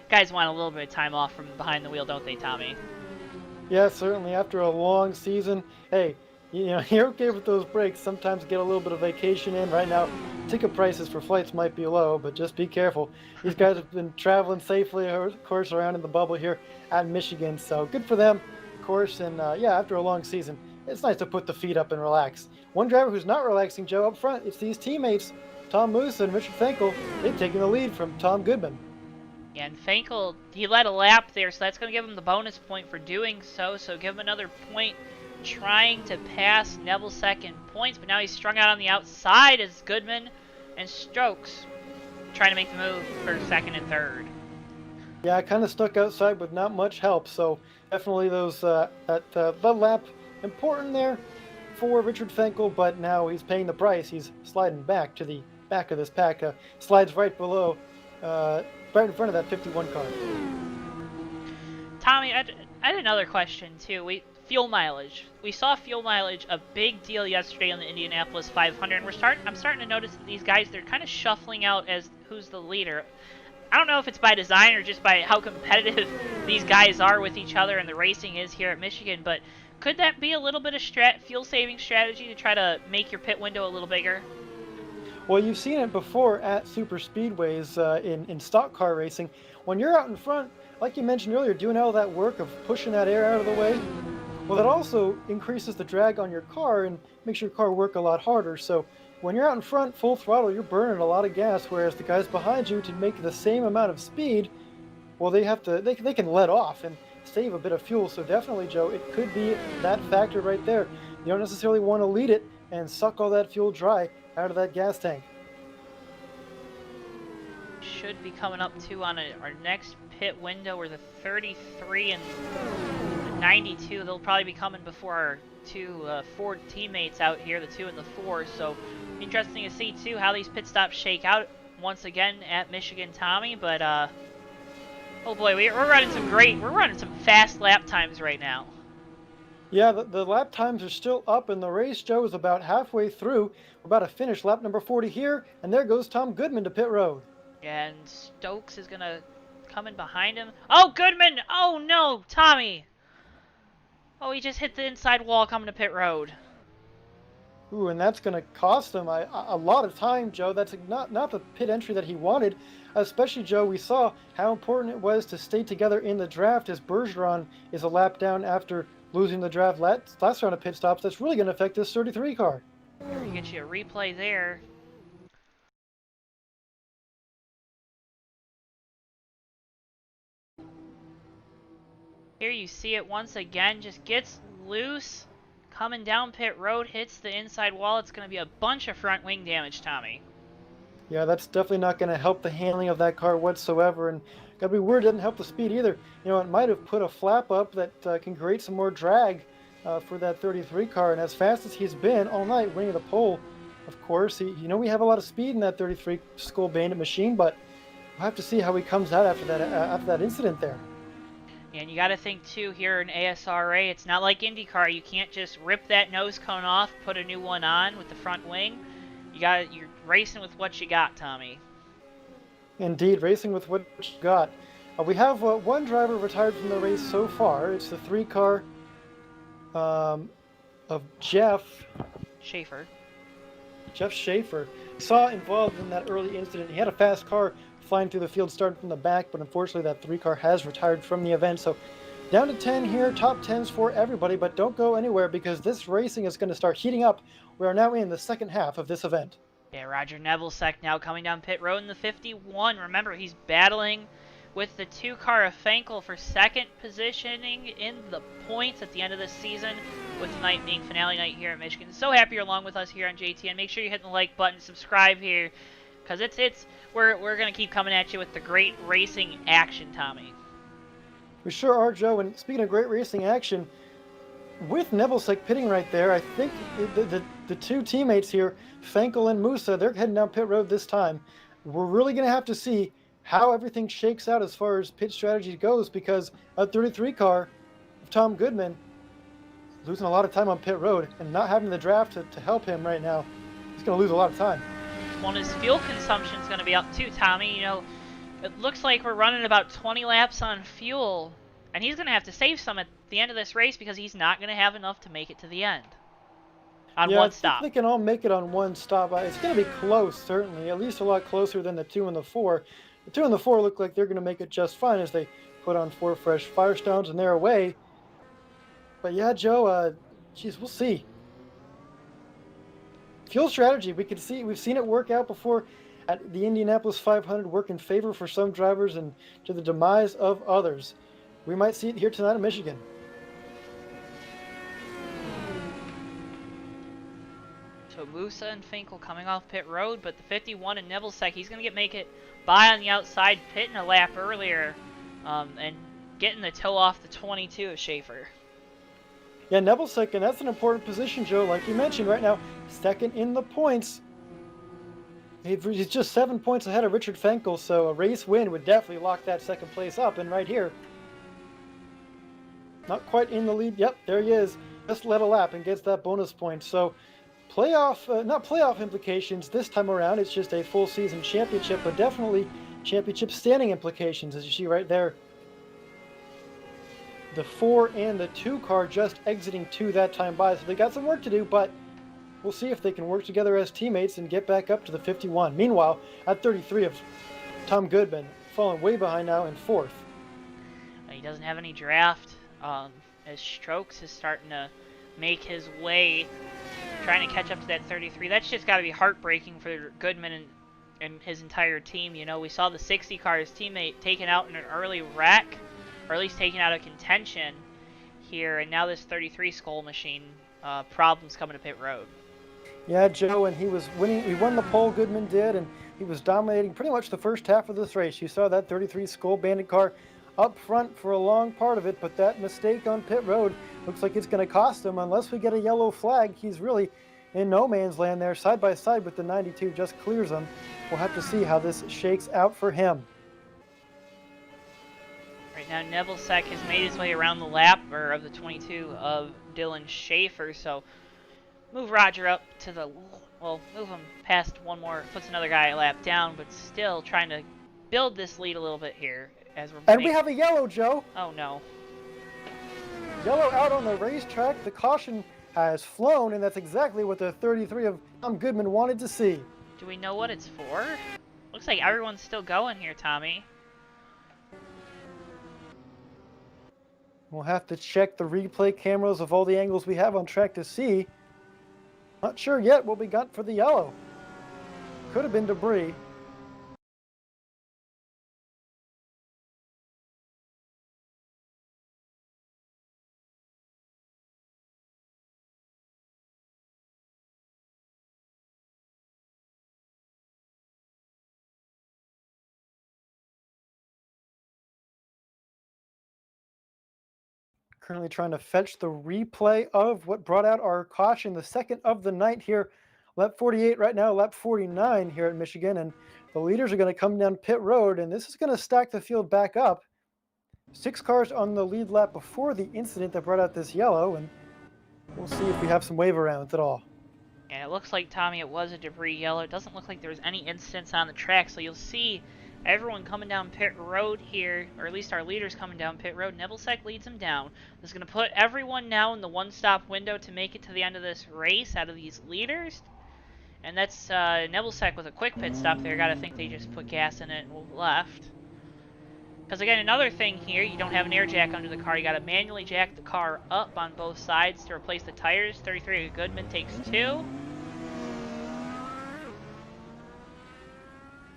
[SPEAKER 1] guys want a little bit of time off from behind the wheel, don't they, Tommy?
[SPEAKER 4] Yeah, certainly. After a long season, hey, you're okay with those breaks. Sometimes get a little bit of vacation in. Right now, ticket prices for flights might be low, but just be careful. These guys have been traveling safely, of course, around in the bubble here at Michigan, so good for them, of course. And yeah, after a long season, it's nice to put the feet up and relax. One driver who's not relaxing, Joe, up front, it's these teammates, Tom Musa and Richard Fenkel. They've taken the lead from Tom Goodman.
[SPEAKER 1] Yeah, and Fenkel, he led a lap there, so that's going to give him the bonus point for doing so. So give him another point trying to pass Neville's second points, but now he's strung out on the outside as Goodman and Stokes trying to make the move for second and third.
[SPEAKER 4] Yeah, kind of stuck outside with not much help, so definitely those that lap important there for Richard Fenkel, but now he's paying the price. He's sliding back to the back of this pack, slides right below, right in front of that 51 car.
[SPEAKER 1] Tommy, I had another question too. Fuel mileage. We saw fuel mileage a big deal yesterday on the Indianapolis 500, and I'm starting to notice that these guys, they're kind of shuffling out as who's the leader. I don't know if it's by design or just by how competitive these guys are with each other and the racing is here at Michigan, but could that be a little bit of fuel-saving strategy to try to make your pit window a little bigger?
[SPEAKER 4] Well, you've seen it before at super speedways in stock car racing. When you're out in front, like you mentioned earlier, doing all that work of pushing that air out of the way, well, that also increases the drag on your car and makes your car work a lot harder. So when you're out in front, full throttle, you're burning a lot of gas, whereas the guys behind you, to make the same amount of speed, well, they can let off and save a bit of fuel. So definitely, Joe, it could be that factor right there. You don't necessarily want to lead it and suck all that fuel dry out of that gas tank.
[SPEAKER 1] Should be coming up too on our next pit window, where the 33 and the 92, they'll probably be coming before our two Ford teammates out here, the 2 and the 4. So interesting to see too how these pit stops shake out once again at Michigan, Tommy, but oh boy, we're running some fast lap times right now.
[SPEAKER 4] Yeah, the lap times are still up, and the race, Joe, is about halfway through. We're about to finish lap number 40 here, and there goes Tom Goodman to pit road.
[SPEAKER 1] And Stokes is gonna come in behind him. Oh, Goodman! Oh no, Tommy! Oh, he just hit the inside wall coming to pit road.
[SPEAKER 4] Ooh, and that's going to cost him a lot of time, Joe. That's not the pit entry that he wanted. Especially, Joe, we saw how important it was to stay together in the draft, as Bergeron is a lap down after losing the draft last round of pit stops. That's really going to affect this 33 car.
[SPEAKER 1] Here we get you a replay there. Here you see it once again, just gets loose, coming down pit road, hits the inside wall. It's going to be a bunch of front wing damage, Tommy.
[SPEAKER 4] Yeah, that's definitely not going to help the handling of that car whatsoever, and got to be worried it doesn't help the speed either. You know, it might have put a flap up that can create some more drag for that 33 car, and as fast as he's been all night winning the pole, of course, you know we have a lot of speed in that 33 Skull Bandit machine, but we'll have to see how he comes out after that incident there.
[SPEAKER 1] And you got to think too, here in ASRA, it's not like IndyCar. You can't just rip that nose cone off, put a new one on with the front wing. You're racing with what you got, Tommy.
[SPEAKER 4] Indeed, racing with what you got. We have one driver retired from the race so far. It's the 3 car of Jeff
[SPEAKER 1] Schaefer.
[SPEAKER 4] Saw involved in that early incident. He had a fast car flying through the field starting from the back, but unfortunately that 3 car has retired from the event. So down to 10 here, top 10s for everybody, but don't go anywhere because this racing is going to start heating up. We are now in the second half of this event.
[SPEAKER 1] Yeah, Roger Nebelsack now coming down pit road in the 51. Remember, he's battling with the 2 car of Fenkel for second positioning in the points at the end of the season, with tonight being finale night here at Michigan. So happy you're along with us here on JTN. Make sure you hit the like button, subscribe here, because we're going to keep coming at you with the great racing action, Tommy.
[SPEAKER 4] We sure are, Joe. And speaking of great racing action, with Nebelsack pitting right there, I think the 2 teammates here, Fenkel and Musa, they're heading down pit road this time. We're really going to have to see how everything shakes out as far as pit strategy goes, because a 33 car of Tom Goodman losing a lot of time on pit road and not having the draft to help him right now. He's going to lose a lot of time.
[SPEAKER 1] Well, his fuel consumption is going to be up too, Tommy. You know, it looks like we're running about 20 laps on fuel, and he's going to have to save some at the end of this race because he's not going to have enough to make it to the end on one stop.
[SPEAKER 4] I think they can all make it on one stop. It's going to be close, certainly, at least a lot closer than the 2 and the 4. The 2 and the 4 look like they're going to make it just fine as they put on 4 fresh Firestones and they're away. But yeah, Joe, geez, we'll see. Fuel strategy, we've seen it work out before at the Indianapolis 500, work in favor for some drivers and to the demise of others. We might see it here tonight in Michigan.
[SPEAKER 1] So Musa and Finkel coming off pit road, but the 51 and Nebelsack, he's going to make it by on the outside, pitting a lap earlier, and getting the toe off the 22 of Schaefer.
[SPEAKER 4] Yeah, Nebelsack, and that's an important position, Joe. Like you mentioned, right now, second in the points. He's just 7 points ahead of Richard Fenkel, so a race win would definitely lock that second place up. And right here, not quite in the lead. Yep, there he is. Just led a lap and gets that bonus point. So not playoff implications this time around. It's just a full season championship, but definitely championship standing implications, as you see right there. The 4 and the 2 car just exiting 2 that time by, so they got some work to do, but we'll see if they can work together as teammates and get back up to the 51. Meanwhile, at 33 of Tom Goodman, falling way behind now in 4th.
[SPEAKER 1] He doesn't have any draft, as Strokes is starting to make his way, trying to catch up to that 33. That's just got to be heartbreaking for Goodman and his entire team. You know, we saw the 60 car, his teammate, taken out in an early wreck, or at least taken out of contention here, and now this 33 Skull machine, problems coming to pit road.
[SPEAKER 4] Yeah, Joe, and he was winning. He won the pole, Goodman did, and he was dominating pretty much the first half of this race. You saw that 33 Skull Bandit car up front for a long part of it, but that mistake on pit road looks like it's going to cost him. Unless we get a yellow flag, he's really in no man's land there, side by side with the 92, just clears them. We'll have to see how this shakes out for him.
[SPEAKER 1] Right now, Nebelsack has made his way around the lap of the 22 of Dylan Schaefer, so move Roger up to the, well, move him past one more, puts another guy a lap down, but still trying to build this lead a little bit here as we're
[SPEAKER 4] And we have a yellow, Joe.
[SPEAKER 1] Oh no.
[SPEAKER 4] Yellow out on the racetrack. The caution has flown, and that's exactly what the 33 of Tom Goodman wanted to see.
[SPEAKER 1] Do we know what it's for? Looks like everyone's still going here, Tommy.
[SPEAKER 4] We'll have to check the replay cameras of all the angles we have on track to see. Not sure yet what we got for the yellow. Could have been debris. Currently trying to fetch the replay of what brought out our caution, the second of the night here. Lap 48 right now, lap 49 here at Michigan, and the leaders are going to come down pit road, and this is going to stack the field back up. 6 cars on the lead lap before the incident that brought out this yellow, and we'll see if we have some wave around at all.
[SPEAKER 1] And it looks like, Tommy, it was a debris yellow. It doesn't look like there was any incidents on the track, so you'll see everyone coming down pit road here, or at least our leaders coming down pit road. Nebelsack leads them down. This is going to put everyone now in the one-stop window to make it to the end of this race out of these leaders. And that's Nebelsack with a quick pit stop there. Got to think they just put gas in it and left. Because again, another thing here, you don't have an air jack under the car. You got to manually jack the car up on both sides to replace the tires. 33 Goodman takes 2.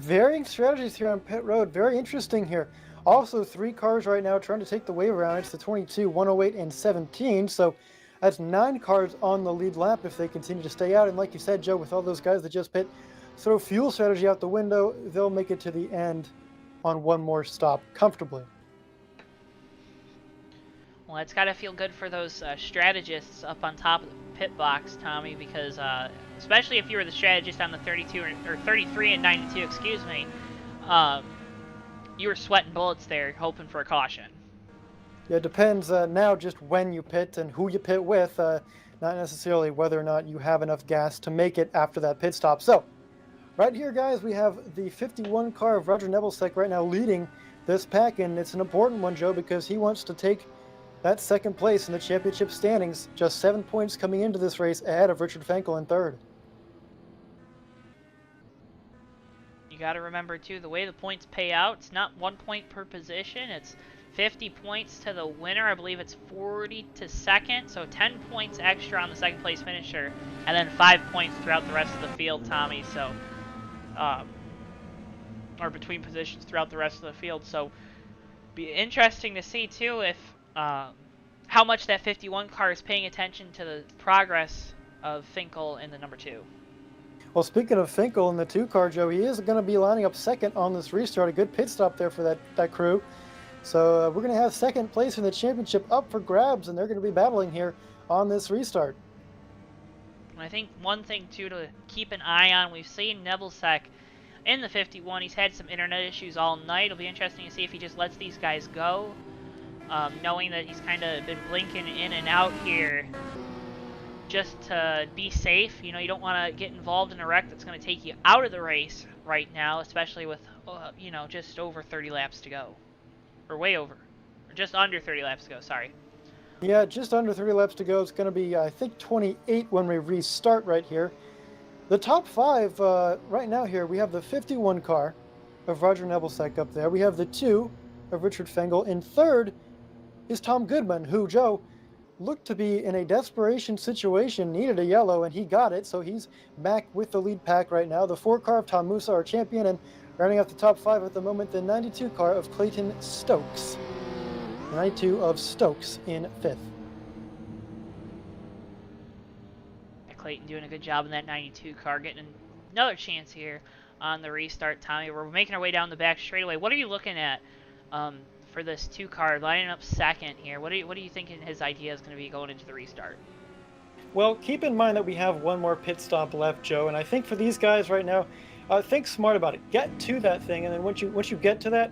[SPEAKER 4] Varying strategies here on pit road. Very interesting here. Also, 3 cars right now trying to take the wave around. It's the 22, 108, and 17. So that's 9 cars on the lead lap if they continue to stay out. And like you said, Joe, with all those guys that just pit, throw fuel strategy out the window, they'll make it to the end on one more stop comfortably.
[SPEAKER 1] Well, it's got to feel good for those strategists up on top of the pit box, Tommy, because especially if you were the strategist on the 32 or 33 and 92, excuse me, you were sweating bullets there, hoping for a caution.
[SPEAKER 4] Yeah, it depends now just when you pit and who you pit with, not necessarily whether or not you have enough gas to make it after that pit stop. So, right here, guys, we have the 51 car of Roger Nebelsack right now leading this pack, and it's an important one, Joe, because he wants to take that second place in the championship standings, just 7 points coming into this race ahead of Richard Fenkel in third.
[SPEAKER 1] You got to remember, too, the way the points pay out, it's not 1 point per position. It's 50 points to the winner. I believe it's 40 to second, so 10 points extra on the second place finisher, and then 5 points throughout the rest of the field, Tommy. So, or between positions throughout the rest of the field. So, be interesting to see, too, if how much that 51 car is paying attention to the progress of Finkel in the number 2.
[SPEAKER 4] Well, speaking of Finkel in the 2 car, Joe, he is going to be lining up second on this restart. A good pit stop there for that crew. So we're going to have second place in the championship up for grabs, and they're going to be battling here on this restart.
[SPEAKER 1] And I think one thing, too, to keep an eye on, we've seen Nebelsack in the 51. He's had some internet issues all night. It'll be interesting to see if he just lets these guys go. Knowing that he's kind of been blinking in and out here just to be safe. You know, you don't want to get involved in a wreck that's going to take you out of the race right now, especially with, you know, just over 30 laps to go. Or way over. Or just under 30 laps to go, sorry.
[SPEAKER 4] Yeah, just under 30 laps to go. It's going to be, I think, 28 when we restart right here. The top 5 right now here, we have the 51 car of Roger Nebelsack up there. We have the 2 of Richard Fenkel. In third is Tom Goodman, who, Joe, looked to be in a desperation situation, needed a yellow, and he got it, so he's back with the lead pack right now. The 4 car of Tom Musa, our champion, and rounding out the top 5 at the moment, the 92 car of Clayton Stokes. The 92 of Stokes in 5th.
[SPEAKER 1] Clayton doing a good job in that 92 car, getting another chance here on the restart, Tommy. We're making our way down the back straightaway. What are you looking at for this 2 car lining up second here? What are you thinking his idea is going to be going into the restart?
[SPEAKER 4] Well, keep in mind that we have one more pit stop left, Joe, and I think for these guys right now, think smart about it. Get to that thing, and then once you get to that,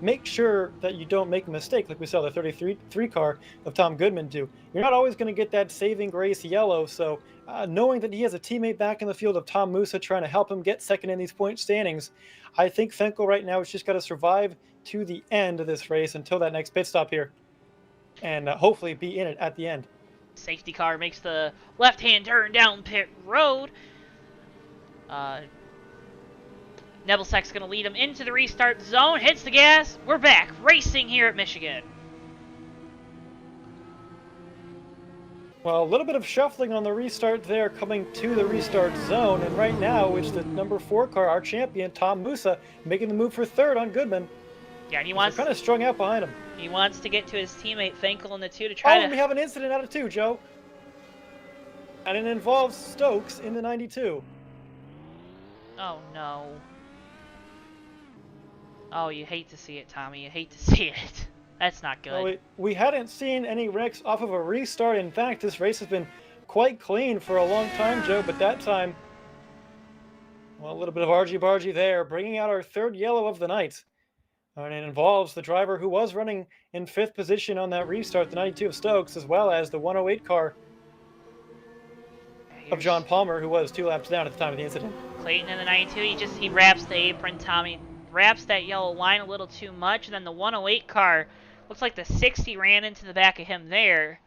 [SPEAKER 4] make sure that you don't make a mistake like we saw the 33 car of Tom Goodman do. You're not always going to get that saving grace yellow, so knowing that he has a teammate back in the field of Tom Musa trying to help him get second in these point standings, I think Fenkel right now has just got to survive to the end of this race until that next pit stop here, and hopefully be in it at the end.
[SPEAKER 1] Safety car makes the left-hand turn down pit road. Nebelsek's going to lead him into the restart zone, hits the gas. We're back racing here at Michigan.
[SPEAKER 4] Well, a little bit of shuffling on the restart there, coming to the restart zone, and right now it's the number 4 car, our champion, Tom Musa, making the move for third on Goodman.
[SPEAKER 1] Yeah, and he wants
[SPEAKER 4] kind of strung out behind him.
[SPEAKER 1] He wants to get to his teammate Fenkel in the 2 to try to...
[SPEAKER 4] and we have an incident out of 2, Joe. And it involves Stokes in the 92.
[SPEAKER 1] Oh, no. Oh, you hate to see it, Tommy. You hate to see it. That's not good.
[SPEAKER 4] Well, we hadn't seen any wrecks off of a restart. In fact, this race has been quite clean for a long time, Joe, but that time, well, a little bit of argy-bargy there, bringing out our 3rd yellow of the night. And it involves the driver who was running in 5th position on that restart, the 92 of Stokes, as well as the 108 car of John Palmer, who was 2 laps down at the time of the incident.
[SPEAKER 1] Clayton in the 92, he wraps the apron, Tommy. Wraps that yellow line a little too much, and then the 108 car, looks like the 60 ran into the back of him there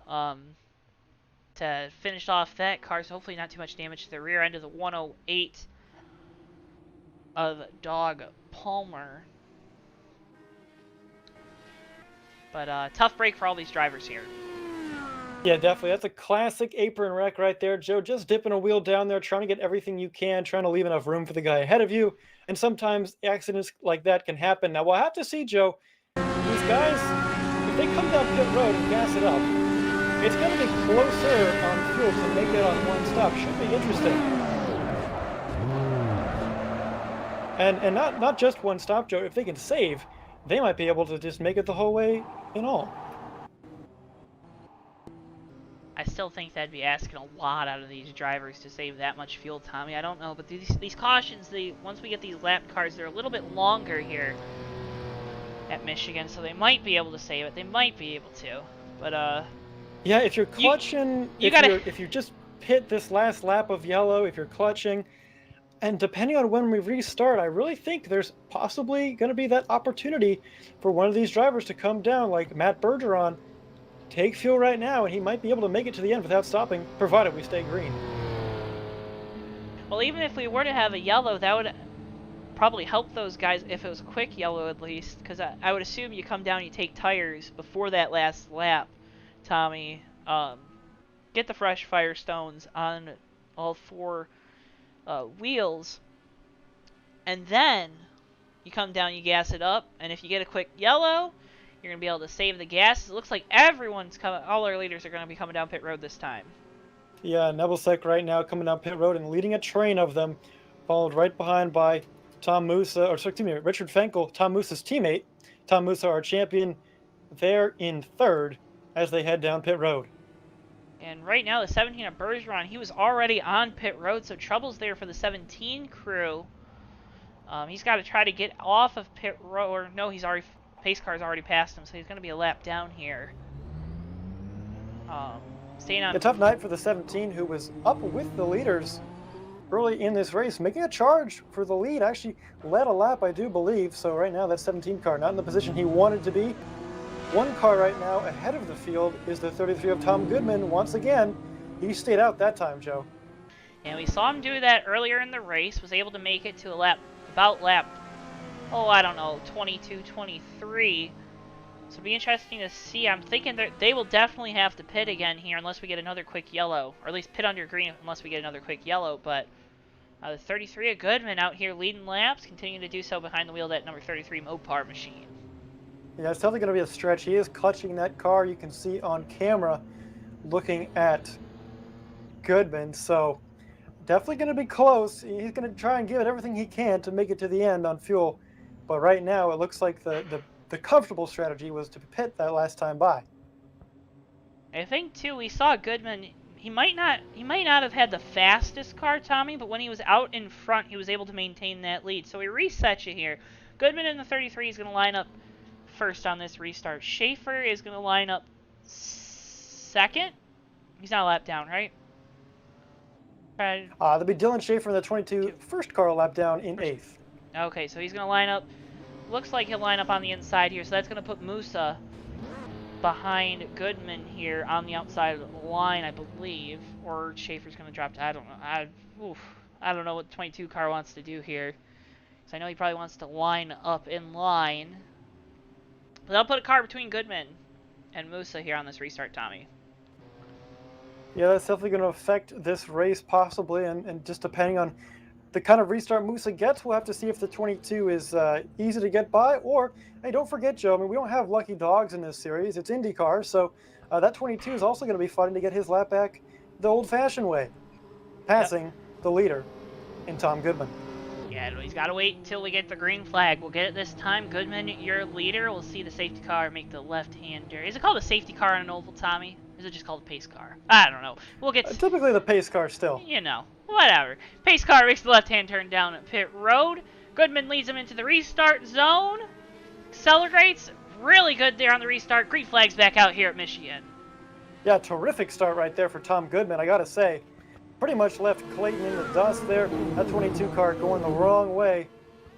[SPEAKER 1] to finish off that car, so hopefully not too much damage to the rear end of the 108 of Dog Palmer. But tough break for all these drivers here.
[SPEAKER 4] Yeah, definitely. That's a classic apron wreck right there, Joe. Just dipping a wheel down there, trying to get everything you can, trying to leave enough room for the guy ahead of you. And sometimes accidents like that can happen. Now, we'll have to see, Joe. These guys, if they come down pit road and gas it up, it's going to be closer on fuel to make it on one stop. Should be interesting. And not just one stop, Joe. If they can save, they might be able to just make it the whole way in all.
[SPEAKER 1] I still think that'd be asking a lot out of these drivers to save that much fuel, Tommy. I don't know, but these cautions, once we get these lap cars, they're a little bit longer here at Michigan, so they might be able to save it. They might be able to, but
[SPEAKER 4] yeah, if you're clutching, if you just hit this last lap of yellow, if you're clutching, and depending on when we restart, I really think there's possibly going to be that opportunity for one of these drivers to come down, like Matt Bergeron. Take fuel right now, and he might be able to make it to the end without stopping, provided we stay green.
[SPEAKER 1] Well, even if we were to have a yellow, that would probably help those guys if it was a quick yellow at least, because I would assume you come down and you take tires before that last lap, Tommy. Get the fresh Firestones on all 4 wheels, and then you come down, you gas it up, and if you get a quick yellow, you're going to be able to save the gas. It looks like everyone's coming, all our leaders are going to be coming down pit road this time.
[SPEAKER 4] Yeah, Nebelsak right now coming down pit road and leading a train of them, followed right behind by Tom Musa, or excuse me, Richard Fenkel, Tom Musa's teammate. Tom Musa, our champion, there in 3rd as they head down pit road.
[SPEAKER 1] And right now, the 17 of Bergeron, he was already on pit road, so trouble's there for the 17 crew. He's got to try to get off of pit road, or no, pace car's already passed him, so he's going to be a lap down here. Staying on.
[SPEAKER 4] A tough night for the 17, who was up with the leaders early in this race, making a charge for the lead. Actually led a lap, I do believe. So right now, that 17 car not in the position he wanted to be. One car right now ahead of the field is the 33 of Tom Goodman. Once again, he stayed out that time, Joe.
[SPEAKER 1] And we saw him do that earlier in the race. Was able to make it to a lap, about lap, I don't know, 22, 23. So it'll be interesting to see. I'm thinking that they will definitely have to pit again here unless we get another quick yellow. Or at least pit under green unless we get another quick yellow. But the 33 of Goodman out here leading laps, continuing to do so behind the wheel of that number 33 Mopar machine.
[SPEAKER 4] Yeah, it's definitely going to be a stretch. He is clutching that car. You can see on camera looking at Goodman. So definitely going to be close. He's going to try and give it everything he can to make it to the end on fuel. But right now, it looks like the comfortable strategy was to pit that last time by.
[SPEAKER 1] I think too we saw Goodman. He might not have had the fastest car, Tommy, but when he was out in front, he was able to maintain that lead. So we reset you here. Goodman in the 33 is going to line up first on this restart. Schaefer is going to line up second. He's not a lap down, right?
[SPEAKER 4] There'll be Dylan Schaefer in the 22, first car lap down in 8th.
[SPEAKER 1] Okay, so he's going to line up. Looks like he'll line up on the inside here, so that's going to put Musa behind Goodman here on the outside line, I believe. Or Schaefer's going to drop to, I don't know. I don't know what the 22 car wants to do here. So I know he probably wants to line up in line. But they'll put a car between Goodman and Musa here on this restart, Tommy.
[SPEAKER 4] Yeah, that's definitely going to affect this race possibly, and just depending on the kind of restart Musa gets, we'll have to see if the 22 is easy to get by, or, hey, don't forget, Joe, I mean, we don't have lucky dogs in this series. It's IndyCar, so that 22 is also going to be fighting to get his lap back the old-fashioned way, passing the leader in Tom Goodman.
[SPEAKER 1] Yeah, he's got to wait until we get the green flag. We'll get it this time. Goodman, your leader. We'll see the safety car make the left-hander. Is it called a safety car on an oval, Tommy? Or is it just called a pace car? I don't know. We'll get...
[SPEAKER 4] typically the pace car still.
[SPEAKER 1] You know, whatever. Pace car makes the left-hand turn down at pit road. Goodman leads him into the restart zone. Accelerates. Really good there on the restart. Green flag's back out here at Michigan.
[SPEAKER 4] Yeah, terrific start right there for Tom Goodman, I got to say. Pretty much left Clayton in the dust there. That 22 car going the wrong way.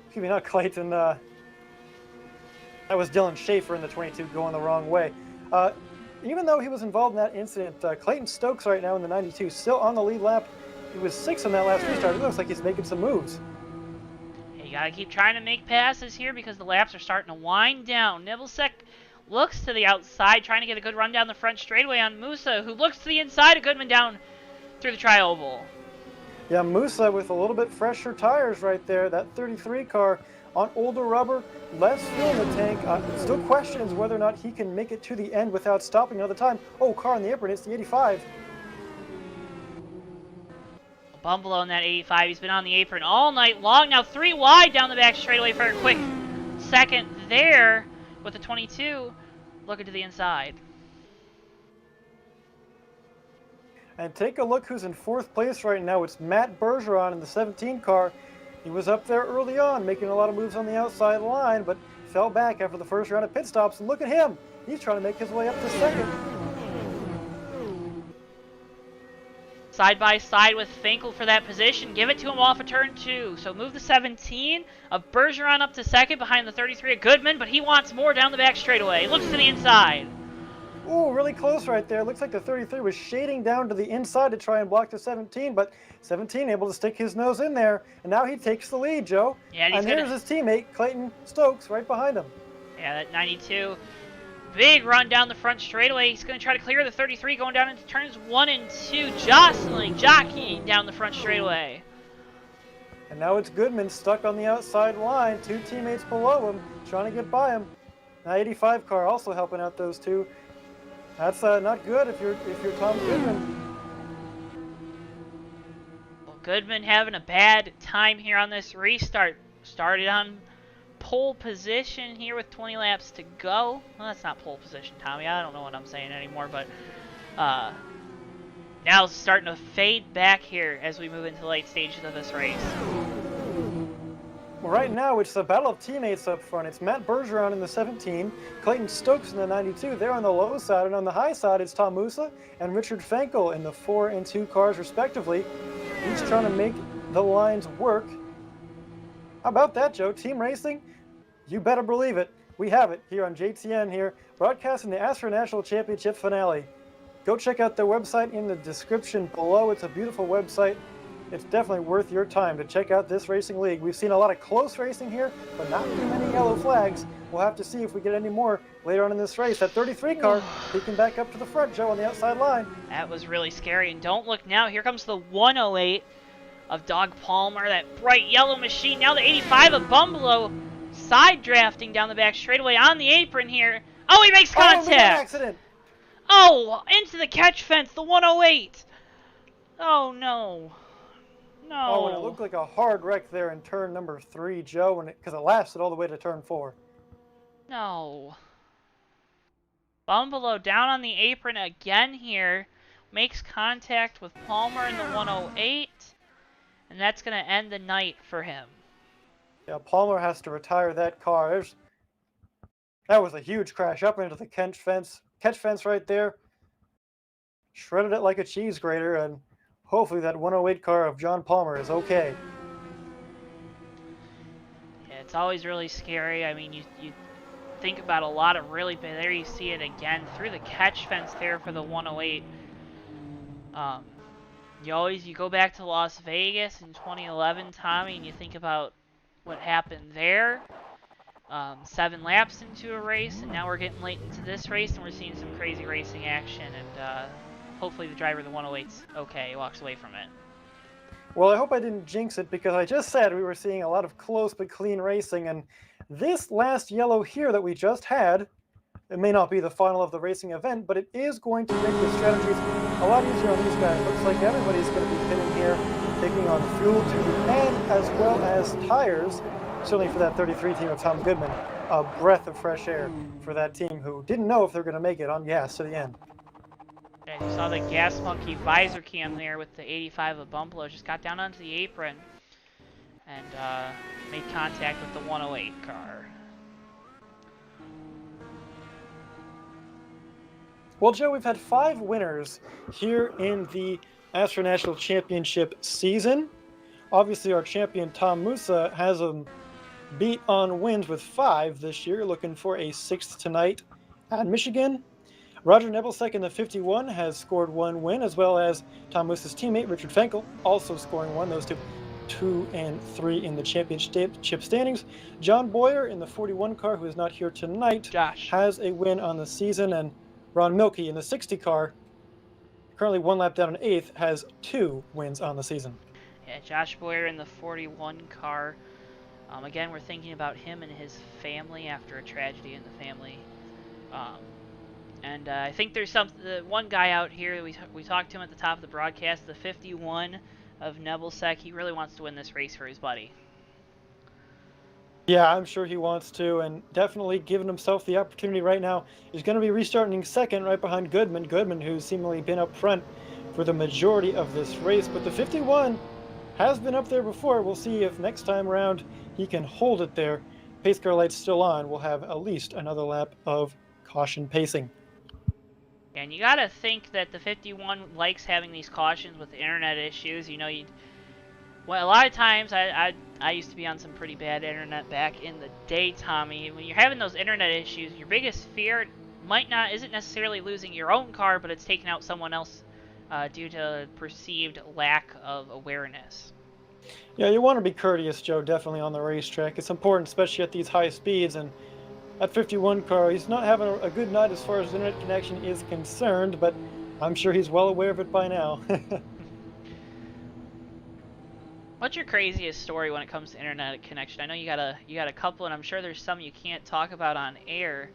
[SPEAKER 4] Excuse me, not Clayton. That was Dylan Schaefer in the 22 going the wrong way. Even though he was involved in that incident, Clayton Stokes right now in the 92, still on the lead lap. He was 6th on that last restart. It looks like he's making some moves.
[SPEAKER 1] You gotta keep trying to make passes here because the laps are starting to wind down. Nibblesek looks to the outside, trying to get a good run down the front straightaway on Musa, who looks to the inside of Goodman down through the tri-oval.
[SPEAKER 4] Yeah, Musa with a little bit fresher tires right there. That 33 car on older rubber, less fuel in the tank. Still questions whether or not he can make it to the end without stopping another time. Oh, car on the apron, it's the 85.
[SPEAKER 1] Bumbleau in that 85. He's been on the apron all night long. Now 3 wide down the back straightaway for a quick second there with the 22 looking to the inside.
[SPEAKER 4] And take a look who's in 4th place right now. It's Matt Bergeron in the 17 car. He was up there early on, making a lot of moves on the outside line, but fell back after the first round of pit stops. And look at him. He's trying to make his way up to 2nd.
[SPEAKER 1] Side by side with Finkel for that position. Give it to him off of turn 2. So move the 17 of Bergeron up to 2nd behind the 33 of Goodman, but he wants more down the back straightaway. Looks to the inside.
[SPEAKER 4] Ooh, really close right there. Looks like the 33 was shading down to the inside to try and block the 17, but 17 able to stick his nose in there, and now he takes the lead, Joe.
[SPEAKER 1] Yeah,
[SPEAKER 4] and here's his teammate, Clayton Stokes, right behind him.
[SPEAKER 1] Yeah, that 92. Big run down the front straightaway. He's going to try to clear the 33 going down into turns 1 and 2. Jockeying down the front straightaway.
[SPEAKER 4] And now it's Goodman stuck on the outside line. 2 teammates below him trying to get by him. Now 85 car also helping out those 2. That's not good if you're Tom Goodman.
[SPEAKER 1] Well, Goodman having a bad time here on this restart. Started on pole position here with 20 laps to go. Well, that's not pole position, Tommy. I don't know what I'm saying anymore, but now it's starting to fade back here as we move into the late stages of this race.
[SPEAKER 4] Well, right now it's the battle of teammates up front. It's Matt Bergeron in the 17, Clayton Stokes in the 92. They're on the low side, and on the high side it's Tom Musa and Richard Finkel in the 4 and 2 cars respectively. Each trying to make the lines work. How about that, Joe? Team racing? You better believe it. We have it here on JTN here, broadcasting the ASRA National Championship finale. Go check out their website in the description below. It's a beautiful website. It's definitely worth your time to check out this racing league. We've seen a lot of close racing here, but not too many yellow flags. We'll have to see if we get any more later on in this race. That 33 car peeking back up to the front, Joe, on the outside line.
[SPEAKER 1] That was really scary. And don't look now. Here comes the 108 of Doug Palmer, that bright yellow machine. Now the 85 of Bumbleau side drafting down the back straightaway on the apron here. Oh, he makes contact.
[SPEAKER 4] Accident.
[SPEAKER 1] Oh, into the catch fence, the 108. Oh, no. No.
[SPEAKER 4] Oh, and it looked like a hard wreck there in turn number 3, Joe, because it lasted all the way to turn 4.
[SPEAKER 1] No. Bumbalo down on the apron again here. Makes contact with Palmer in the 108. And that's going to end the night for him.
[SPEAKER 4] Yeah, Palmer has to retire that car. That was a huge crash up into the catch fence right there. Shredded it like a cheese grater, and hopefully that 108 car of John Palmer is okay.
[SPEAKER 1] Yeah, it's always really scary. I mean, you think about a lot of really bad. There you see it again through the catch fence there for the 108. You go back to Las Vegas in 2011, Tommy, and you think about what happened there. 7 laps into a race, and now we're getting late into this race, and we're seeing some crazy racing action, and hopefully the driver of the 108's okay, walks away from it.
[SPEAKER 4] Well, I hope I didn't jinx it, because I just said we were seeing a lot of close but clean racing, and this last yellow here that we just had, it may not be the final of the racing event, but it is going to make the strategies a lot easier on these guys. Looks like everybody's going to be pitting here, taking on fuel to the end, as well as tires. Certainly for that 33 team of Tom Goodman, a breath of fresh air for that team who didn't know if they're going to make it on gas to the end.
[SPEAKER 1] And you saw the Gas Monkey visor cam there with the 85 of Bumbalo. Just got down onto the apron and made contact with the 108 car.
[SPEAKER 4] Well, Joe, we've had 5 winners here in the ASRA National Championship season. Obviously, our champion Tom Musa has a beat on wins with 5 this year, looking for a 6th tonight at Michigan. Roger Nebelsack in the 51 has scored 1 win, as well as Tom Musa's teammate Richard Fenkel also scoring 1. Those 2 and 3 in the championship standings. John Boyer in the 41 car, who is not here tonight,
[SPEAKER 1] Josh
[SPEAKER 4] has a win on the season, and Ron Milkey in the 60 car, currently 1 lap down in 8th, has 2 wins on the season.
[SPEAKER 1] Yeah, Josh Boyer in the 41 car. Again, we're thinking about him and his family after a tragedy in the family. And I think there's one guy out here, we talked to him at the top of the broadcast, the 51 of Nebelsack. He really wants to win this race for his buddy.
[SPEAKER 4] Yeah, I'm sure he wants to, and definitely giving himself the opportunity right now. He's going to be restarting second right behind Goodman. Goodman, who's seemingly been up front for the majority of this race. But the 51 has been up there before. We'll see if next time around he can hold it there. Pace car lights still on. We'll have at least another lap of caution pacing.
[SPEAKER 1] And you got to think that the 51 likes having these cautions with the internet issues. You know, well, a lot of times, I used to be on some pretty bad internet back in the day, Tommy. When you're having those internet issues, your biggest fear isn't necessarily losing your own car, but it's taking out someone else due to perceived lack of awareness.
[SPEAKER 4] Yeah, you want to be courteous, Joe, definitely on the racetrack. It's important, especially at these high speeds. And that 51 car, he's not having a good night as far as internet connection is concerned, but I'm sure he's well aware of it by now.
[SPEAKER 1] What's your craziest story when it comes to internet connection? I know you got a couple, and I'm sure there's some you can't talk about on air.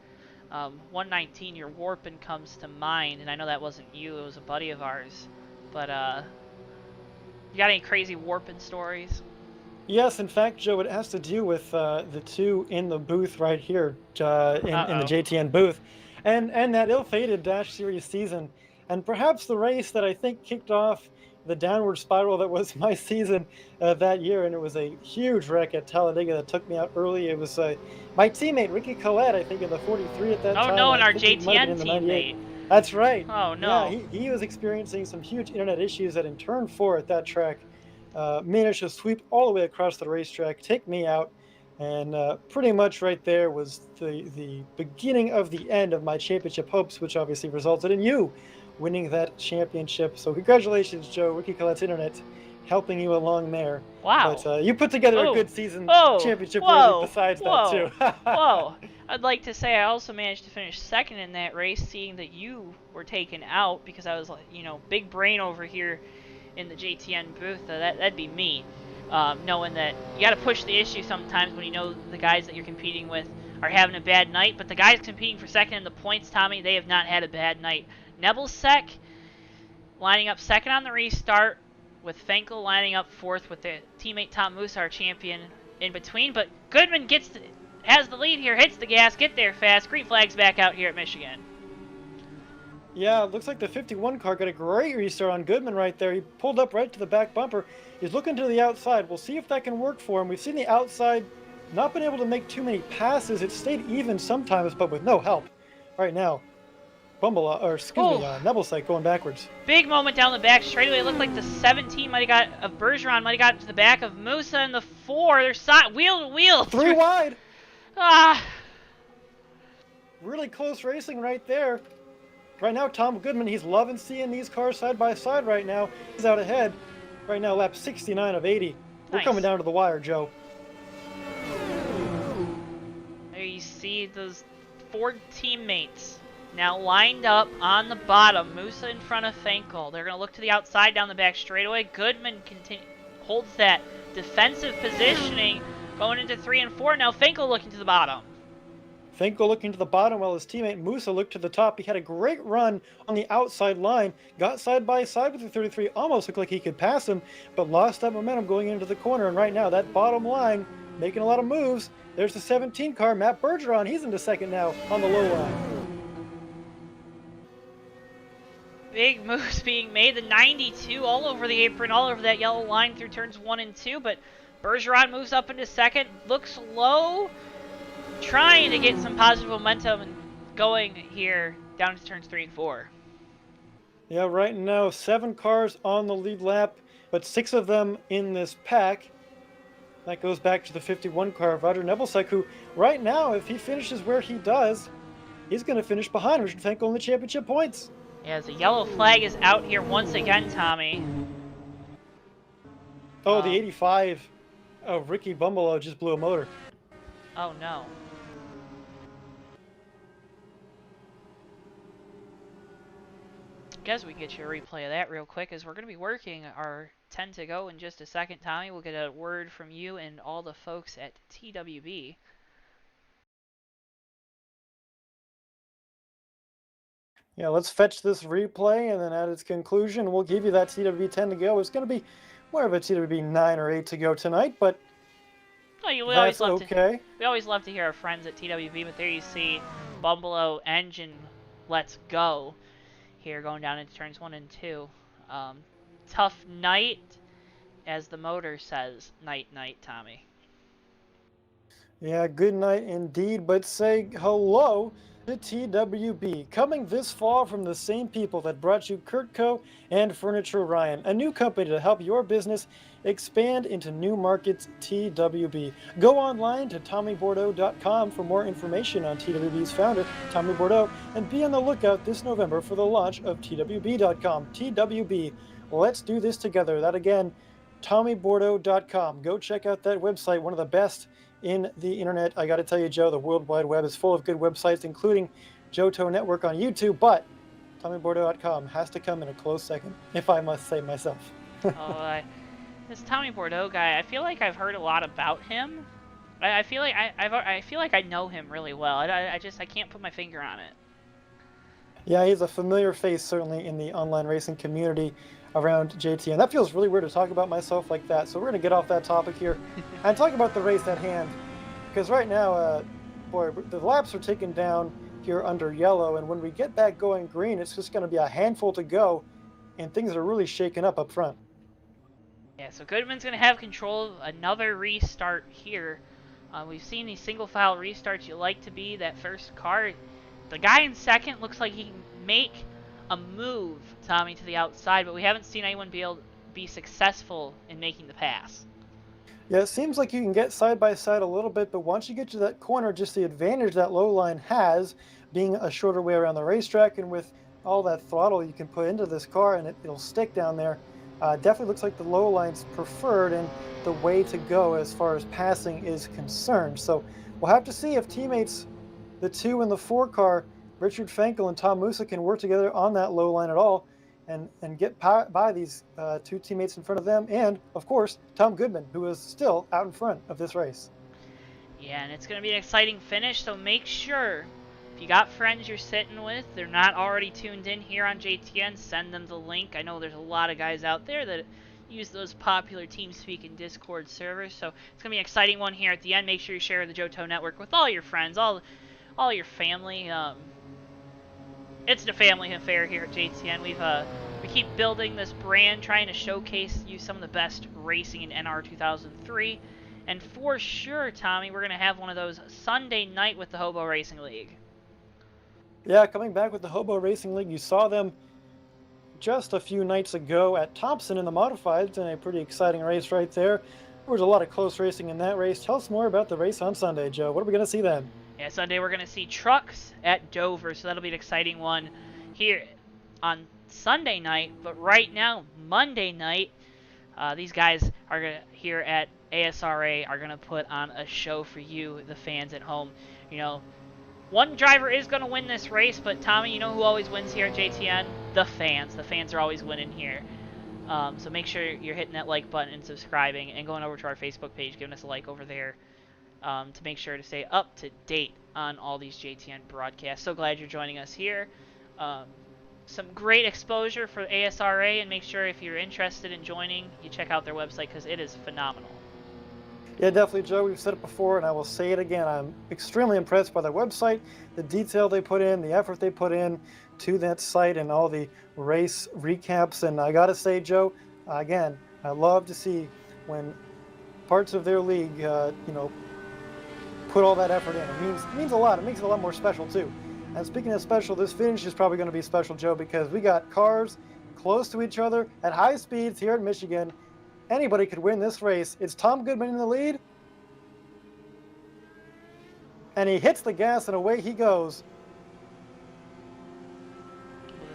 [SPEAKER 1] 119, your warping comes to mind, and I know that wasn't you; it was a buddy of ours. But you got any crazy warping stories?
[SPEAKER 4] Yes, in fact, Joe, it has to do with the 2 in the booth right here, in the JTN booth, and that ill-fated Dash Series season, and perhaps the race that I think kicked off the downward spiral that was my season that year, and it was a huge wreck at Talladega that took me out early. It was my teammate Ricky Collette, I think, in the 43 at that time.
[SPEAKER 1] Oh no, and our
[SPEAKER 4] JTN
[SPEAKER 1] teammate.
[SPEAKER 4] That's right.
[SPEAKER 1] Oh no.
[SPEAKER 4] Yeah, he was experiencing some huge internet issues that in turn 4 at that track managed to sweep all the way across the racetrack, take me out, and pretty much right there was the beginning of the end of my championship hopes, which obviously resulted in you winning that championship. So congratulations, Joe. Ricky Collette's internet helping you along there.
[SPEAKER 1] Wow.
[SPEAKER 4] But you put together a good season championship besides that too.
[SPEAKER 1] Whoa. I'd like to say I also managed to finish second in that race, seeing that you were taken out, because I was like, big brain over here in the JTN booth. That'd be me. Knowing that you got to push the issue sometimes when you know the guys that you're competing with are having a bad night. But the guys competing for second in the points, Tommy, they have not had a bad night. Nebelsack lining up second on the restart, with Fenkel lining up fourth with the teammate Tom Musa, our champion, in between. But Goodman has the lead here, hits the gas, get there fast. Green flag's back out here at Michigan.
[SPEAKER 4] Yeah, it looks like the 51 car got a great restart on Goodman right there. He pulled up right to the back bumper. He's looking to the outside. We'll see if that can work for him. We've seen the outside not been able to make too many passes. It stayed even sometimes, but with no help. Right now, Nebelsight going backwards.
[SPEAKER 1] Big moment down the back straightaway. It looked like the 17 might have got of Bergeron might have got to the back of Musa, and the 4. They're side wheel to wheel.
[SPEAKER 4] 3 wide.
[SPEAKER 1] Ah.
[SPEAKER 4] Really close racing right there. Right now, Tom Goodman, he's loving seeing these cars side by side right now. He's out ahead. Right now, lap 69 of 80. We're
[SPEAKER 1] Nice.
[SPEAKER 4] coming down to the wire, Joe.
[SPEAKER 1] There you see those 4 teammates now lined up on the bottom. Musa in front of Fenkel. They're going to look to the outside down the back straightaway. Goodman holds that defensive positioning going into 3 and 4. Now Fenkel looking to the bottom.
[SPEAKER 4] Fenkel looking to the bottom while his teammate Musa looked to the top. He had a great run on the outside line. Got side by side with the 33. Almost looked like he could pass him, but lost that momentum going into the corner. And right now, that bottom line making a lot of moves. There's the 17 car, Matt Bergeron. He's into second now on the low line.
[SPEAKER 1] Big moves being made. The 92 all over the apron, all over that yellow line through turns 1 and 2. But Bergeron moves up into second. Looks low. Trying to get some positive momentum going here down to turns 3 and 4.
[SPEAKER 4] Yeah, right now 7 cars on the lead lap, but 6 of them in this pack. That goes back to the 51 car of Roger Nebelsight, who right now, if he finishes where he does, he's going to finish behind Richard Fenkel in the championship points.
[SPEAKER 1] Yeah, the yellow flag is out here once again, Tommy.
[SPEAKER 4] Oh, the 85 of Ricky Bumbelow just blew a motor.
[SPEAKER 1] Oh no. Guess we can get you a replay of that real quick, as we're going to be working our 10 to go in just a second. Tommy, we'll get a word from you and all the folks at TWB.
[SPEAKER 4] Yeah, let's fetch this replay, and then at its conclusion, we'll give you that TWB 10 to go. It's going to be more of a TWB 9 or 8 to go tonight, but
[SPEAKER 1] We
[SPEAKER 4] that's
[SPEAKER 1] always
[SPEAKER 4] okay.
[SPEAKER 1] We always love to hear our friends at TWB, but there you see Bumbelow engine let's go here going down into turns 1 and 2. Tough night, as the motor says. Night, Tommy.
[SPEAKER 4] Yeah, good night indeed, but say hello to TWB, coming this fall from the same people that brought you Kurtco and Furniture Ryan, a new company to help your business expand into new markets. TWB. Go online to TommyBordeaux.com for more information on TWB's founder, Tommy Bordeaux, and be on the lookout this November for the launch of TWB.com. TWB, let's do this together. That again, TommyBordeaux.com. Go check out that website, one of the best in the internet. I got to tell you, Joe, the World Wide Web is full of good websites, including JoeTowNetwork on YouTube, but TommyBordeaux.com has to come in a close second, if I must say myself.
[SPEAKER 1] This Tommy Bordeaux guy, I feel like I've heard a lot about him. I feel like I feel like I know him really well. I can't put my finger on it.
[SPEAKER 4] Yeah, he's a familiar face, certainly, in the online racing community around JTN. That feels really weird to talk about myself like that, so we're going to get off that topic here and talk about the race at hand. Because right now, boy, the laps are taken down here under yellow, and when we get back going green, it's just going to be a handful to go, and things are really shaken up front.
[SPEAKER 1] Yeah, so Goodman's going to have control of another restart here. We've seen these single file restarts. You like to be that first car. The guy in second looks like he can make a move, Tommy, to the outside, but we haven't seen anyone be successful in making the pass.
[SPEAKER 4] Yeah, it seems like you can get side by side a little bit, but once you get to that corner, just the advantage that low line has, being a shorter way around the racetrack, and with all that throttle you can put into this car, and it'll stick down there. Definitely looks like the low line's preferred and the way to go as far as passing is concerned. So we'll have to see if teammates, the 2 and the 4 car, Richard Fenkel and Tom Musa, can work together on that low line at all and get by these 2 teammates in front of them, and of course Tom Goodman, who is still out in front of this race.
[SPEAKER 1] Yeah, and it's going to be an exciting finish, so make sure if you got friends you're sitting with, they're not already tuned in here on JTN, send them the link. I know there's a lot of guys out there that use those popular TeamSpeak and Discord servers, so it's going to be an exciting one here at the end. Make sure you share the JoeTow Network with all your friends, all your family. it's the family affair here at JTN. We keep building this brand, trying to showcase you some of the best racing in NR 2003. And for sure, Tommy, we're going to have one of those Sunday night with the Hobo Racing League.
[SPEAKER 4] Yeah, coming back with the Hobo Racing League, you saw them just a few nights ago at Thompson in the Modifieds in a pretty exciting race right there. There was a lot of close racing in that race. Tell us more about the race on Sunday, Joe. What are we going to see then?
[SPEAKER 1] Yeah, Sunday we're going to see trucks at Dover, so that'll be an exciting one here on Sunday night. But right now, Monday night, these guys are here at ASRA are going to put on a show for you, the fans at home. You know, one driver is going to win this race, but Tommy, you know who always wins here at JTN? The fans. The fans are always winning here. So make sure you're hitting that like button and subscribing and going over to our Facebook page, giving us a like over there to make sure to stay up to date on all these JTN broadcasts. So glad you're joining us here. Some great exposure for ASRA, and make sure if you're interested in joining, you check out their website because it is phenomenal.
[SPEAKER 4] Yeah, definitely, Joe. We've said it before, and I will say it again. I'm extremely impressed by their website, the detail they put in, the effort they put in to that site, and all the race recaps. And I got to say, Joe, again, I love to see when parts of their league, put all that effort in. It means a lot. It makes it a lot more special, too. And speaking of special, this finish is probably going to be special, Joe, because we got cars close to each other at high speeds here at Michigan. Anybody could win this race. It's Tom Goodman in the lead. And he hits the gas and away he goes.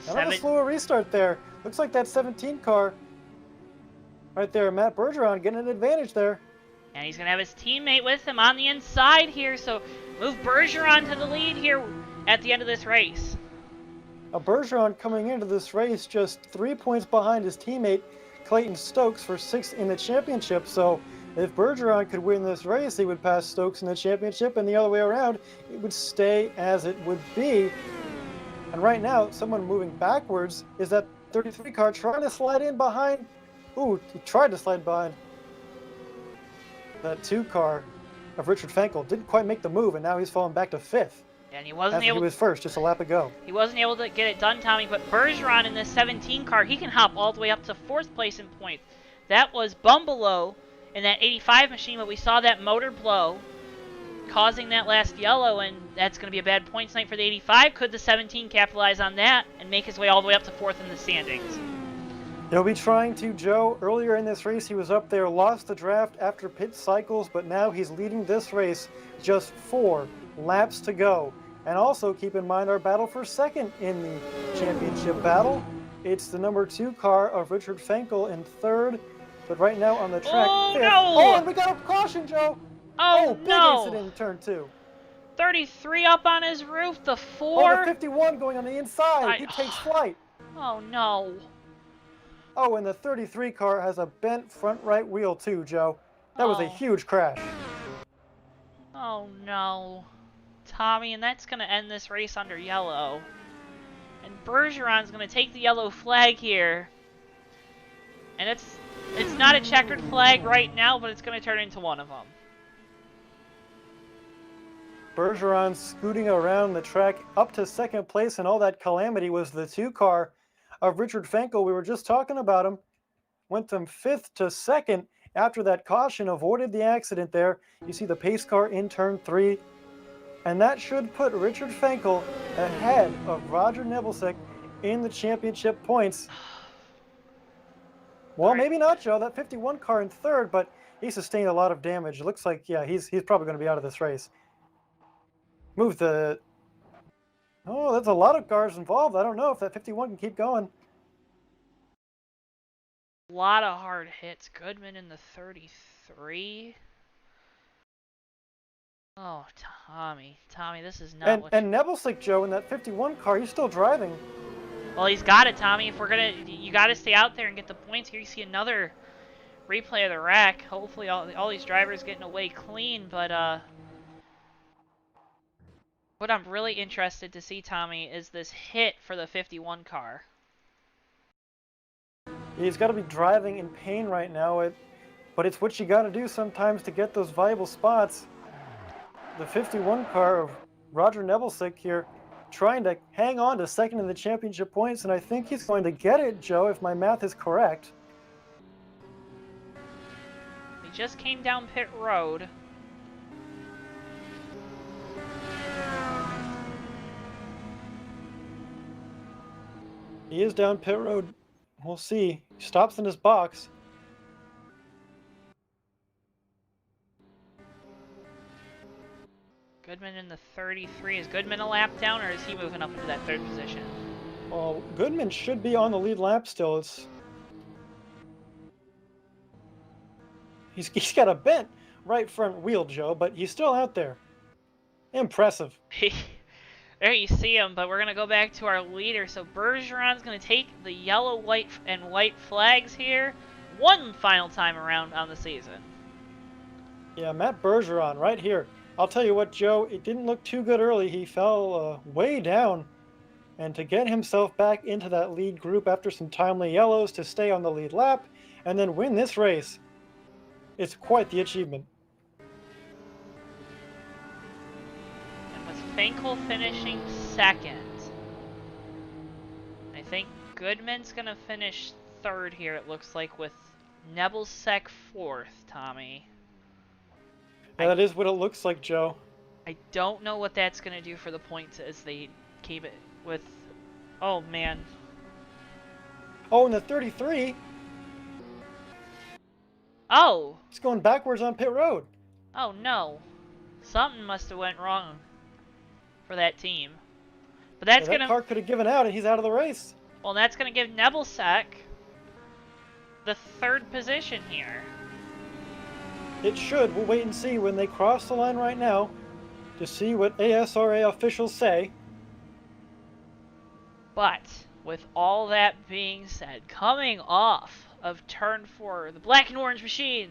[SPEAKER 4] Another slower restart there. Looks like that 17 car right there. Matt Bergeron getting an advantage there.
[SPEAKER 1] And he's going to have his teammate with him on the inside here. So move Bergeron to the lead here at the end of this race.
[SPEAKER 4] Bergeron coming into this race just 3 points behind his teammate Clayton Stokes for 6th in the championship. So if Bergeron could win this race, he would pass Stokes in the championship, and the other way around, it would stay as it would be. And right now, someone moving backwards is that 33 car trying to slide in behind. Ooh, he tried to slide behind that 2 car of Richard Fenkel. Didn't quite make the move, and now he's falling back to 5th.
[SPEAKER 1] And he wasn't able.
[SPEAKER 4] He was first, just a lap ago.
[SPEAKER 1] He wasn't able to get it done, Tommy. But Bergeron in this 17 car, he can hop all the way up to 4th place in points. That was Bumbelow in that 85 machine, but we saw that motor blow, causing that last yellow, and that's going to be a bad points night for the 85. Could the 17 capitalize on that and make his way all the way up to 4th in the standings?
[SPEAKER 4] He'll be trying to, Joe. Earlier in this race, he was up there, lost the draft after pit cycles, but now he's leading this race, just 4 laps to go. And also keep in mind our battle for 2nd in the championship battle. It's the number 2 car of Richard Fenkel in 3rd, but right now on the track 5th.
[SPEAKER 1] No!
[SPEAKER 4] Oh, and we got a caution, Joe. Big
[SPEAKER 1] no!
[SPEAKER 4] incident in turn 2.
[SPEAKER 1] 33 up on his roof, the 4.
[SPEAKER 4] Oh, the 51 going on the inside. He takes flight.
[SPEAKER 1] Oh, no.
[SPEAKER 4] Oh, and the 33 car has a bent front right wheel too, Joe. That was a huge crash.
[SPEAKER 1] Oh, no. Tommy, and that's going to end this race under yellow. And Bergeron's going to take the yellow flag here. And it's not a checkered flag right now, but it's going to turn into one of them.
[SPEAKER 4] Bergeron scooting around the track up to 2nd place, and all that calamity was the 2 car of Richard Fenkel. We were just talking about him. Went from 5th to 2nd after that caution, avoided the accident there. You see the pace car in turn 3. And that should put Richard Fenkel ahead of Roger Nebelsick in the championship points. Well, maybe not, Joe. That 51 car in 3rd, but he sustained a lot of damage. It looks like, yeah, he's probably going to be out of this race. Move the... Oh, there's a lot of cars involved. I don't know if that 51 can keep going.
[SPEAKER 1] A lot of hard hits. Goodman in the 33. Oh, Tommy, this is not what.
[SPEAKER 4] And Nebelsick, Joe, in that 51 car, he's still driving.
[SPEAKER 1] Well, he's got it, Tommy. If we're gonna, you got to stay out there and get the points here. You see another replay of the wreck. Hopefully, all these drivers getting away clean. But what I'm really interested to see, Tommy, is this hit for the 51 car.
[SPEAKER 4] He's got to be driving in pain right now, but it's what you got to do sometimes to get those viable spots. The 51 car of Roger Nebelsick here trying to hang on to second in the championship points, and I think he's going to get it, Joe, if my math is correct.
[SPEAKER 1] We just came down pit road.
[SPEAKER 4] He is down pit road. We'll see. He stops in his box.
[SPEAKER 1] Goodman in the 33. Is Goodman a lap down, or is he moving up into that third position?
[SPEAKER 4] Well, Goodman should be on the lead lap still. He's got a bent right front wheel, Joe, but he's still out there. Impressive.
[SPEAKER 1] There you see him, but we're going to go back to our leader. So Bergeron's going to take the yellow, white, and white flags here one final time around on the season.
[SPEAKER 4] Yeah, Matt Bergeron right here. I'll tell you what, Joe, it didn't look too good early. He fell way down. And to get himself back into that lead group after some timely yellows to stay on the lead lap and then win this race, it's quite the achievement.
[SPEAKER 1] And with Finkel finishing second, I think Goodman's going to finish third here, it looks like, with Nebelsack fourth, Tommy.
[SPEAKER 4] Yeah, that is what it looks like, Joe.
[SPEAKER 1] I don't know what that's going to do for the points as they keep it with... Oh, man.
[SPEAKER 4] Oh, and the 33.
[SPEAKER 1] Oh!
[SPEAKER 4] It's going backwards on pit road.
[SPEAKER 1] Oh, no. Something must have went wrong for that team. But that's
[SPEAKER 4] Yeah,
[SPEAKER 1] going
[SPEAKER 4] that
[SPEAKER 1] to...
[SPEAKER 4] car could have given out, and he's out of the race.
[SPEAKER 1] Well, that's going to give Nebelsack the third position here.
[SPEAKER 4] It should. We'll wait and see when they cross the line right now to see what ASRA officials say.
[SPEAKER 1] But with all that being said, coming off of turn 4, the black and orange machine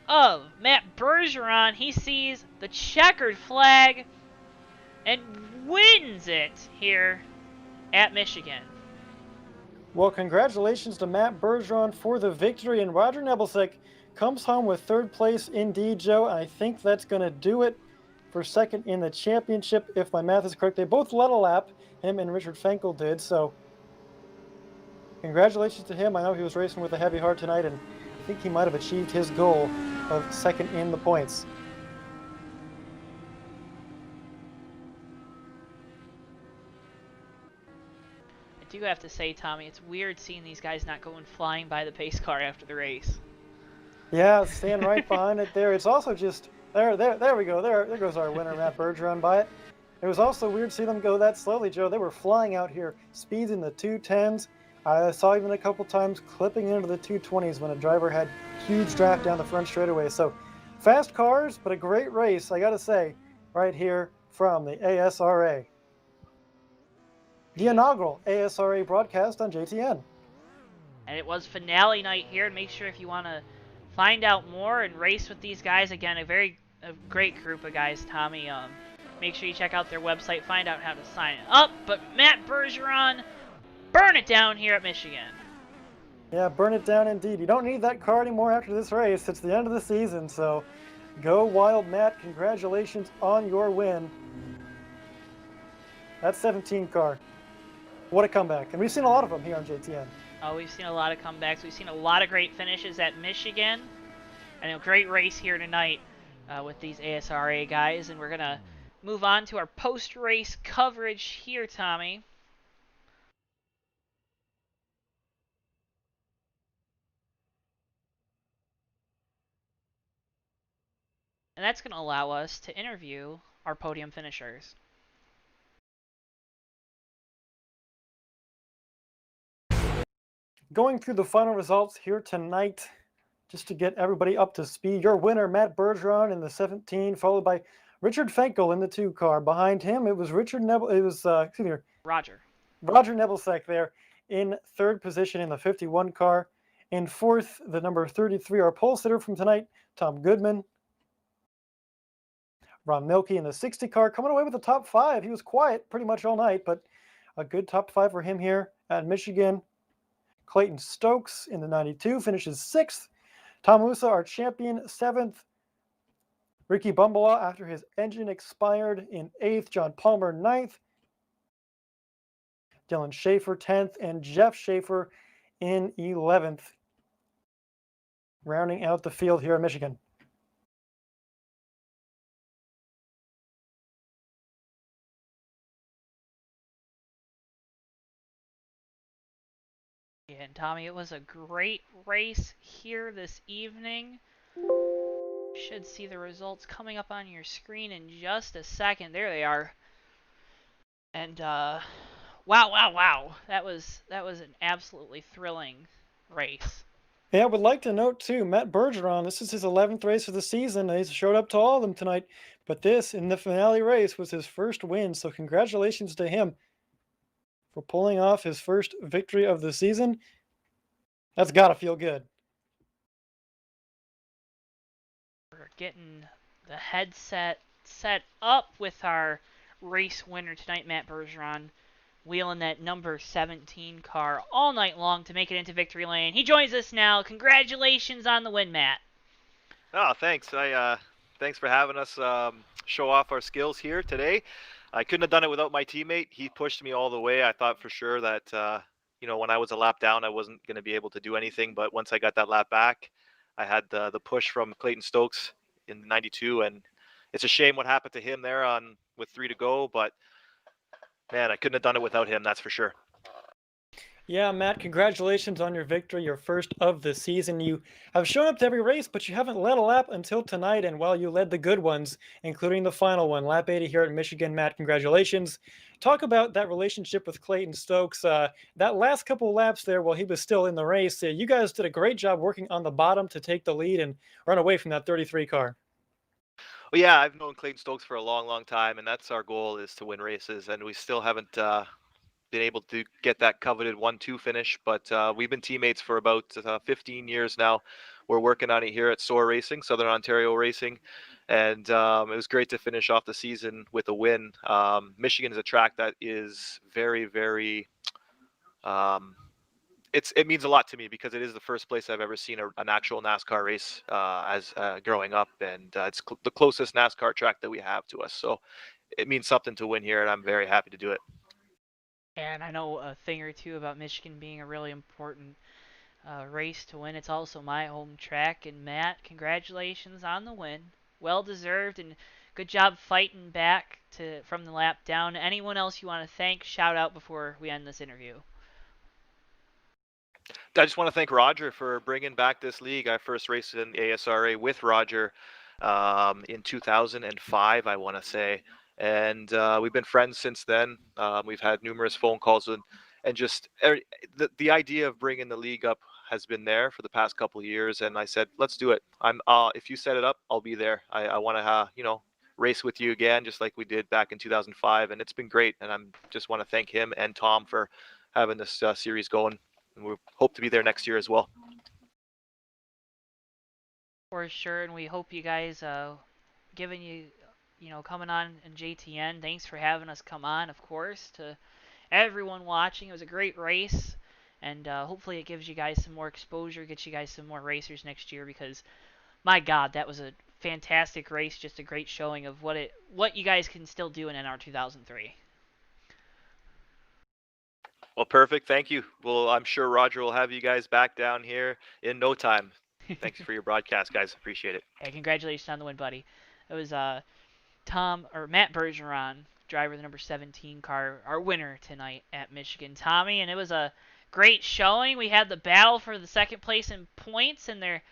[SPEAKER 1] of Matt Bergeron, he sees the checkered flag and wins it here at Michigan.
[SPEAKER 4] Well, congratulations to Matt Bergeron for the victory, and Roger Nebelsack comes home with third place indeed, Joe. And I think that's going to do it for second in the championship, if my math is correct. They both led a lap, him and Richard Finkel did, so congratulations to him. I know he was racing with a heavy heart tonight, and I think he might have achieved his goal of second in the points.
[SPEAKER 1] I do have to say, Tommy, it's weird seeing these guys not going flying by the pace car after the race.
[SPEAKER 4] Yeah, stand right behind it there. It's also just, there we go. There goes our winner, Matt Bergeron, by it. It was also weird to see them go that slowly, Joe. They were flying out here, speeds in the 210s. I saw even a couple times clipping into the 220s when a driver had huge draft down the front straightaway. So fast cars, but a great race, I got to say, right here from the ASRA. The inaugural ASRA broadcast on JTN.
[SPEAKER 1] And it was finale night here, and make sure if you want to find out more and race with these guys, again, a great group of guys, Tommy. Make sure you check out their website, find out how to sign up. But Matt Bergeron, burn it down here at Michigan.
[SPEAKER 4] Yeah, burn it down indeed. You don't need that car anymore after this race. It's the end of the season, so go wild, Matt. Congratulations on your win. That 17 car. What a comeback. And we've seen a lot of them here on JTN.
[SPEAKER 1] Oh, we've seen a lot of comebacks. We've seen a lot of great finishes at Michigan. And a great race here tonight with these ASRA guys. And we're going to move on to our post-race coverage here, Tommy. And that's going to allow us to interview our podium finishers.
[SPEAKER 4] Going through the final results here tonight, just to get everybody up to speed. Your winner, Matt Bergeron in the 17, followed by Richard Finkel in the 2 car. Behind him, it was Roger Nebelsack there in 3rd position in the 51 car. In 4th, the number 33, our pole sitter from tonight, Tom Goodman. Ron Milkey in the 60 car, coming away with the top 5. He was quiet pretty much all night, but a good top 5 for him here at Michigan. Clayton Stokes in the 92 finishes 6th. Tom Musa, our champion, 7th. Ricky Bumbaugh, after his engine expired, in 8th. John Palmer, 9th. Dylan Schaefer 10th, and Jeff Schaefer in 11th, rounding out the field here in Michigan.
[SPEAKER 1] And Tommy, it was a great race here this evening. Should see the results coming up on your screen in just a second. There they are. And wow. That was an absolutely thrilling race.
[SPEAKER 4] Yeah, I would like to note too, Matt Bergeron, this is his 11th race of the season. He's showed up to all of them tonight, but this, in the finale race, was his first win, so congratulations to him for pulling off his first victory of the season. That's got to feel good.
[SPEAKER 1] We're getting the headset set up with our race winner tonight, Matt Bergeron, wheeling that number 17 car all night long to make it into victory lane. He joins us now. Congratulations on the win, Matt.
[SPEAKER 8] Oh, thanks. Thanks for having us show off our skills here today. I couldn't have done it without my teammate. He pushed me all the way. I thought for sure that when I was a lap down, I wasn't going to be able to do anything. But once I got that lap back, I had the push from Clayton Stokes in '92, and it's a shame what happened to him there with 3 to go. But man, I couldn't have done it without him. That's for sure.
[SPEAKER 4] Yeah, Matt, congratulations on your victory, your first of the season. You have shown up to every race, but you haven't led a lap until tonight, and while you led the good ones, including the final one, lap 80 here at Michigan. Matt, congratulations. Talk about that relationship with Clayton Stokes. That last couple of laps there, while he was still in the race, you guys did a great job working on the bottom to take the lead and run away from that 33 car.
[SPEAKER 8] Well, yeah, I've known Clayton Stokes for a long, long time, and that's our goal, is to win races, and we still haven't been able to get that coveted 1-2 finish, but we've been teammates for about 15 years now. We're working on it here at SOAR Racing, Southern Ontario Racing, and it was great to finish off the season with a win. Michigan is a track that is very, very it means a lot to me because it is the first place I've ever seen an actual NASCAR race as growing up, and it's the closest NASCAR track that we have to us, so it means something to win here, and I'm very happy to do it.
[SPEAKER 1] And I know a thing or two about Michigan being a really important race to win. It's also my home track. And Matt, congratulations on the win. Well deserved, and good job fighting back from the lap down. Anyone else you want to thank, shout out before we end this interview?
[SPEAKER 8] I just want to thank Roger for bringing back this league. I first raced in ASRA with Roger in 2005, I want to say. And we've been friends since then. We've had numerous phone calls, and just the idea of bringing the league up has been there for the past couple of years. And I said, let's do it. If you set it up, I'll be there. I want to, race with you again, just like we did back in 2005. And it's been great. And I just want to thank him and Tom for having this series going. And we hope to be there next year as well.
[SPEAKER 1] For sure, and we hope you guys giving you coming on in JTN. Thanks for having us come on, of course, to everyone watching. It was a great race, and hopefully it gives you guys some more exposure, gets you guys some more racers next year, because my God, that was a fantastic race, just a great showing of what you guys can still do in NR 2003.
[SPEAKER 8] Well, perfect. Thank you. Well, I'm sure Roger will have you guys back down here in no time. Thanks for your broadcast, guys. Appreciate it.
[SPEAKER 1] Hey, congratulations on the win, buddy. It was Matt Bergeron, driver of the number 17 car, our winner tonight at Michigan. Tommy, and it was a great showing. We had the battle for the second place in points, and they're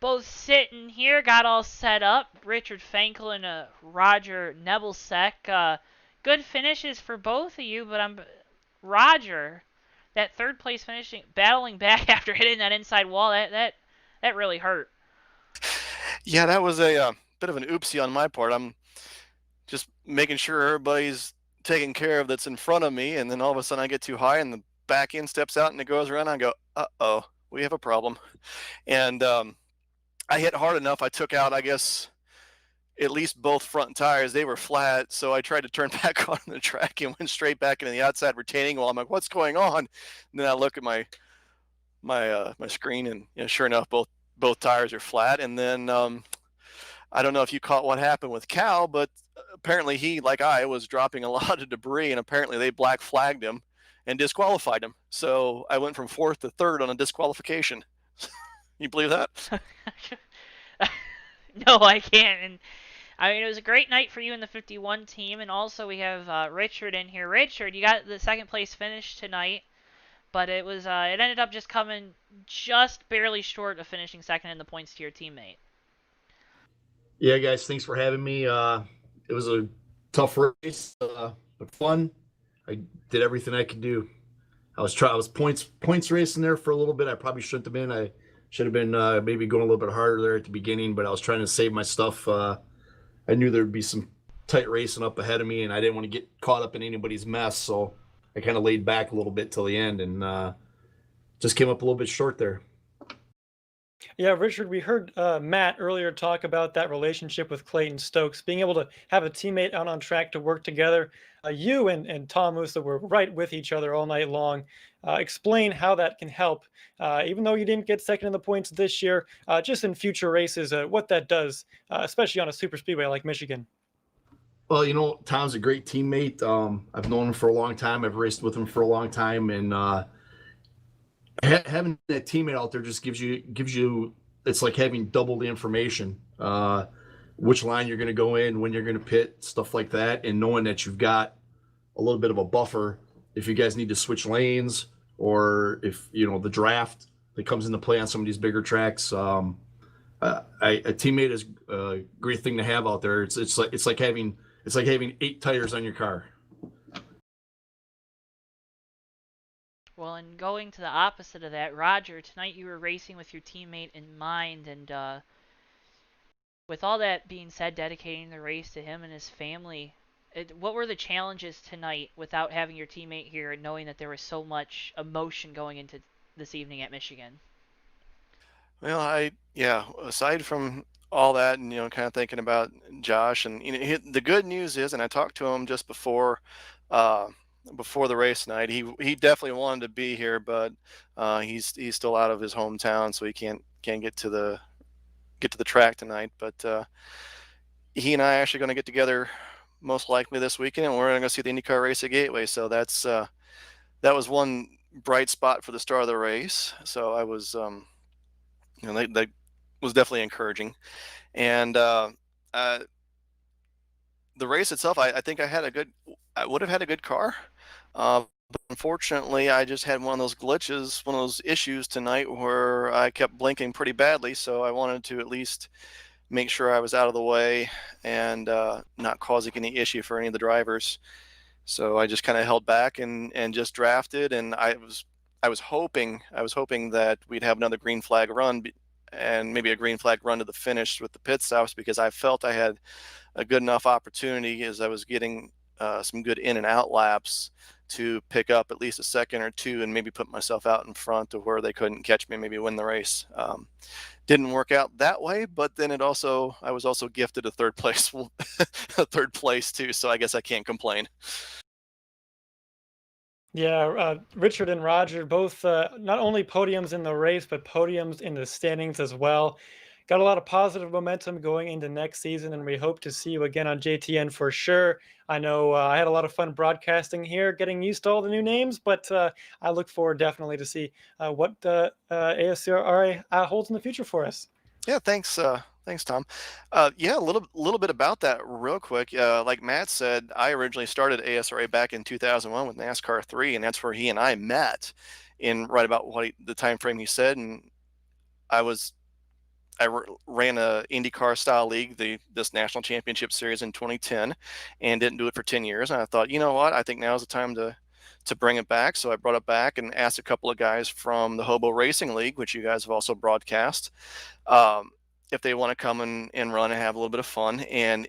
[SPEAKER 1] both sitting here, got all set up. Richard Fankel and Roger Nebelsek. Good finishes for both of you, but Roger, that third place finishing, battling back after hitting that inside wall, that really hurt.
[SPEAKER 5] Yeah, that was a bit of an oopsie on my part. I'm just making sure everybody's taken care of that's in front of me, and then all of a sudden I get too high and the back end steps out and it goes around, and I go, uh-oh, we have a problem. And I hit hard enough. I took out, I guess, at least both front tires. They were flat, so I tried to turn back on the track and went straight back into the outside retaining wall. I'm like, what's going on? And then I look at my screen, and sure enough, both tires are flat. And then I don't know if you caught what happened with Cal, but apparently he, like I, was dropping a lot of debris, and apparently they black flagged him, and disqualified him. So I went from 4th to 3rd on a disqualification. You believe that?
[SPEAKER 1] No, I can't. And I mean, it was a great night for you and the 51 team, and also we have Richard in here. Richard, you got the second place finish tonight, but it ended up just coming just barely short of finishing second in the points to your teammate.
[SPEAKER 9] Yeah, guys, thanks for having me. It was a tough race, but fun. I did everything I could do. I was points racing there for a little bit. I probably shouldn't have been. I should have been maybe going a little bit harder there at the beginning, but I was trying to save my stuff. I knew there'd be some tight racing up ahead of me, and I didn't want to get caught up in anybody's mess, so I kind of laid back a little bit till the end, and just came up a little bit short there.
[SPEAKER 4] Yeah, Richard, we heard Matt earlier talk about that relationship with Clayton Stokes, being able to have a teammate out on track to work together. You and Tom Musa were right with each other all night long. Explain how that can help, even though you didn't get second in the points this year, just in future races, what that does, especially on a super speedway like Michigan.
[SPEAKER 9] Well, Tom's a great teammate. I've known him for a long time. I've raced with him for a long time, and having that teammate out there just gives you it's like having double the information, which line you're going to go in, when you're going to pit, stuff like that, and knowing that you've got a little bit of a buffer if you guys need to switch lanes, or if the draft that comes into play on some of these bigger tracks. A teammate is a great thing to have out there. It's like having 8 tires on your car.
[SPEAKER 1] Well, and going to the opposite of that, Roger, tonight you were racing with your teammate in mind, and with all that being said, dedicating the race to him and his family, what were the challenges tonight without having your teammate here and knowing that there was so much emotion going into this evening at Michigan?
[SPEAKER 5] Well, aside from all that, and kind of thinking about Josh, and the good news is, and I talked to him just before the race tonight. He definitely wanted to be here, but he's still out of his hometown, so he can't get to the track tonight. But he and I are actually going to get together most likely this weekend, and we're going to go see the IndyCar race at Gateway. So that was one bright spot for the start of the race. So I was that was definitely encouraging. And the race itself, I think I would have had a good car. But unfortunately, I just had one of those glitches, one of those issues tonight where I kept blinking pretty badly. So I wanted to at least make sure I was out of the way and not causing any issue for any of the drivers. So I just kind of held back and just drafted. And I was hoping that we'd have another green flag run and maybe a green flag run to the finish with the pit stops, because I felt I had a good enough opportunity as I was getting some good in and out laps to pick up at least a second or two and maybe put myself out in front to where they couldn't catch me, maybe win the race. Didn't work out that way, but then I was also gifted a third place, too. So I guess I can't complain.
[SPEAKER 4] Yeah, Richard and Roger both not only podiums in the race, but podiums in the standings as well. Got a lot of positive momentum going into next season, and we hope to see you again on JTN for sure. I know I had a lot of fun broadcasting here, getting used to all the new names, but I look forward definitely to see what ASRA holds in the future for us.
[SPEAKER 5] Yeah, thanks. Thanks, Tom. Yeah, a little bit about that real quick. Like Matt said, I originally started ASRA back in 2001 with NASCAR 3, and that's where he and I met in right about the time frame he said. And I ran a IndyCar style league, this National Championship Series in 2010, and didn't do it for 10 years. And I thought, you know what? I think now's the time to bring it back. So I brought it back and asked a couple of guys from the Hobo Racing League, which you guys have also broadcast, if they want to come and run and have a little bit of fun. And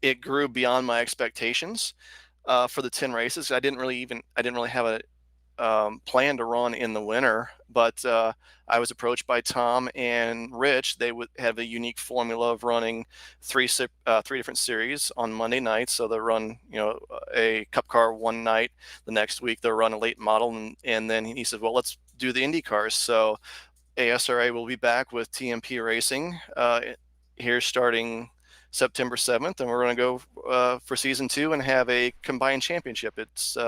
[SPEAKER 5] it grew beyond my expectations for the 10 races. I didn't really have a plan to run in the winter, but I was approached by Tom and Rich. They would have a unique formula of running three different series on Monday nights. So they'll run, a Cup car one night. The next week they'll run a late model, and then he said, well, let's do the Indy cars. So ASRA will be back with TMP Racing here starting September 7th, and we're going to go for season 2 and have a combined championship. It's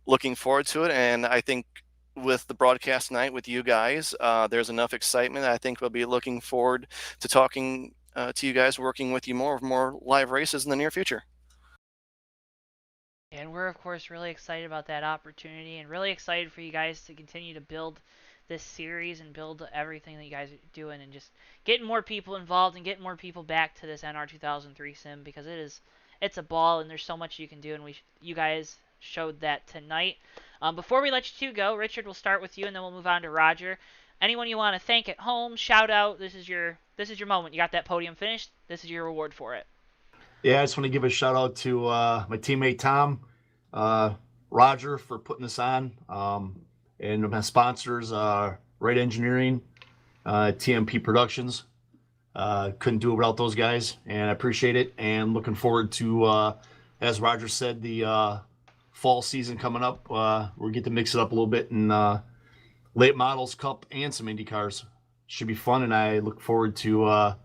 [SPEAKER 5] looking forward to it. And I think with the broadcast tonight with you guys, there's enough excitement. I think we'll be looking forward to talking to you guys, working with you more live races in the near future.
[SPEAKER 1] And we're, of course, really excited about that opportunity and really excited for you guys to continue to build this series and build everything that you guys are doing and just getting more people involved and getting more people back to this NR 2003 sim because it's a ball and there's so much you can do, and you guys showed that tonight. Before we let you two go, Richard, we'll start with you and then we'll move on to Roger. Anyone you want to thank at home, shout out. This is your moment. You got that podium finished. This is your reward for it.
[SPEAKER 9] Yeah, I just want to give a shout out to my teammate Tom, Roger for putting this on, and my sponsors, Right Engineering, TMP Productions. Couldn't do it without those guys, and I appreciate it. And looking forward to, as Roger said, the fall season coming up. We get to mix it up a little bit in late models, Cup, and some Indy cars. Should be fun, and I look forward to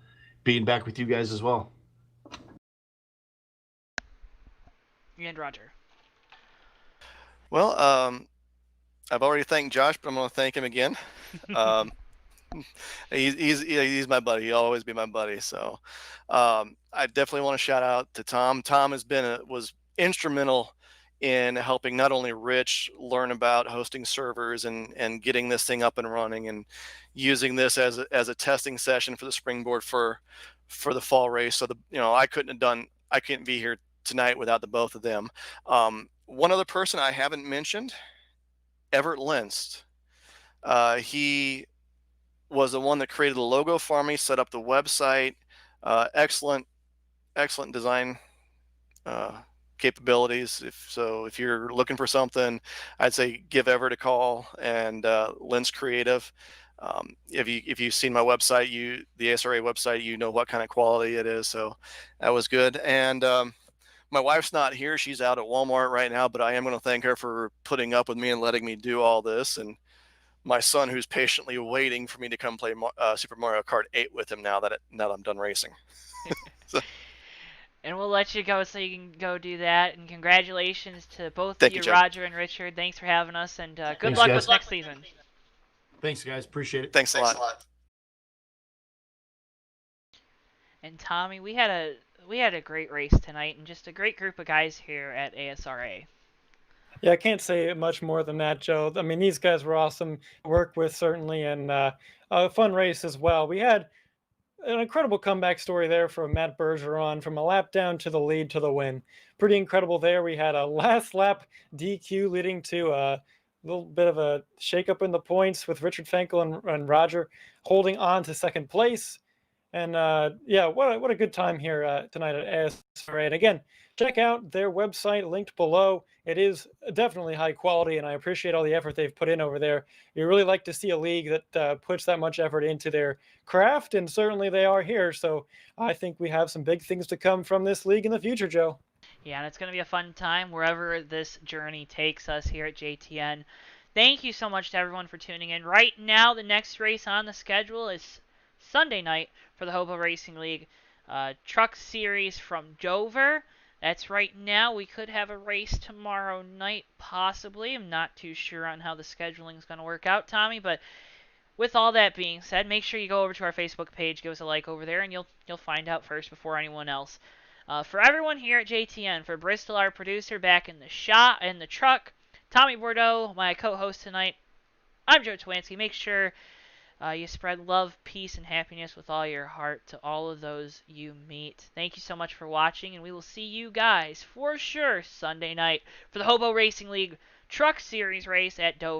[SPEAKER 9] being back with you guys as well.
[SPEAKER 1] And Roger.
[SPEAKER 5] Well, I've already thanked Josh, but I'm going to thank him again. He's my buddy. He'll always be my buddy. So I definitely want to shout out to Tom. Tom was instrumental in helping not only Rich learn about hosting servers and getting this thing up and running and using this as a testing session for the springboard for the fall race. So I couldn't be here tonight without the both of them. One other person I haven't mentioned, Everett Linst. He was the one that created the logo for me, set up the website. Excellent design capabilities. If you're looking for something, I'd say give Everett a call and Linst Creative. If you've seen my website, the ASRA website, you know what kind of quality it is. So that was good. And my wife's not here. She's out at Walmart right now, but I am going to thank her for putting up with me and letting me do all this. And my son, who's patiently waiting for me to come play Super Mario Kart 8 with him now that I'm done racing. So.
[SPEAKER 1] And we'll let you go so you can go do that. And congratulations to both
[SPEAKER 5] Thank
[SPEAKER 1] of you,
[SPEAKER 5] you,
[SPEAKER 1] Roger and Richard. Thanks for having us, and good
[SPEAKER 9] Thanks,
[SPEAKER 1] luck
[SPEAKER 9] guys.
[SPEAKER 1] with next season.
[SPEAKER 9] Thanks, guys. Appreciate it.
[SPEAKER 5] Thanks a lot.
[SPEAKER 1] And Tommy, we had a great race tonight, and just a great group of guys here at ASRA.
[SPEAKER 4] Yeah, I can't say much more than that, Joe. I mean, these guys were awesome to work with, certainly, and a fun race as well. We had an incredible comeback story there from Matt Bergeron, from a lap down to the lead to the win. Pretty incredible there. We had a last lap DQ leading to a little bit of a shakeup in the points with Richard Fenkel and Roger holding on to second place. And yeah, what a good time here tonight at ASRA. And again, check out their website linked below. It is definitely high quality, and I appreciate all the effort they've put in over there. You really like to see a league that puts that much effort into their craft, and certainly they are here. So I think we have some big things to come from this league in the future, Joe.
[SPEAKER 1] Yeah, and it's going to be a fun time wherever this journey takes us here at JTN. Thank you so much to everyone for tuning in. Right now, the next race on the schedule is Sunday night for the Hobo Racing League Truck Series from Dover. That's right now. We could have a race tomorrow night, possibly. I'm not too sure on how the scheduling is going to work out, Tommy. But with all that being said, make sure you go over to our Facebook page, give us a like over there, and you'll find out first before anyone else. For everyone here at JTN, for Bristol, our producer, back in the shop in the truck, Tommy Bordeaux, my co-host tonight, I'm JoeTowNetwork. Make sure you spread love, peace, and happiness with all your heart to all of those you meet. Thank you so much for watching, and we will see you guys for sure Sunday night for the Hobo Racing League Truck Series race at Dover.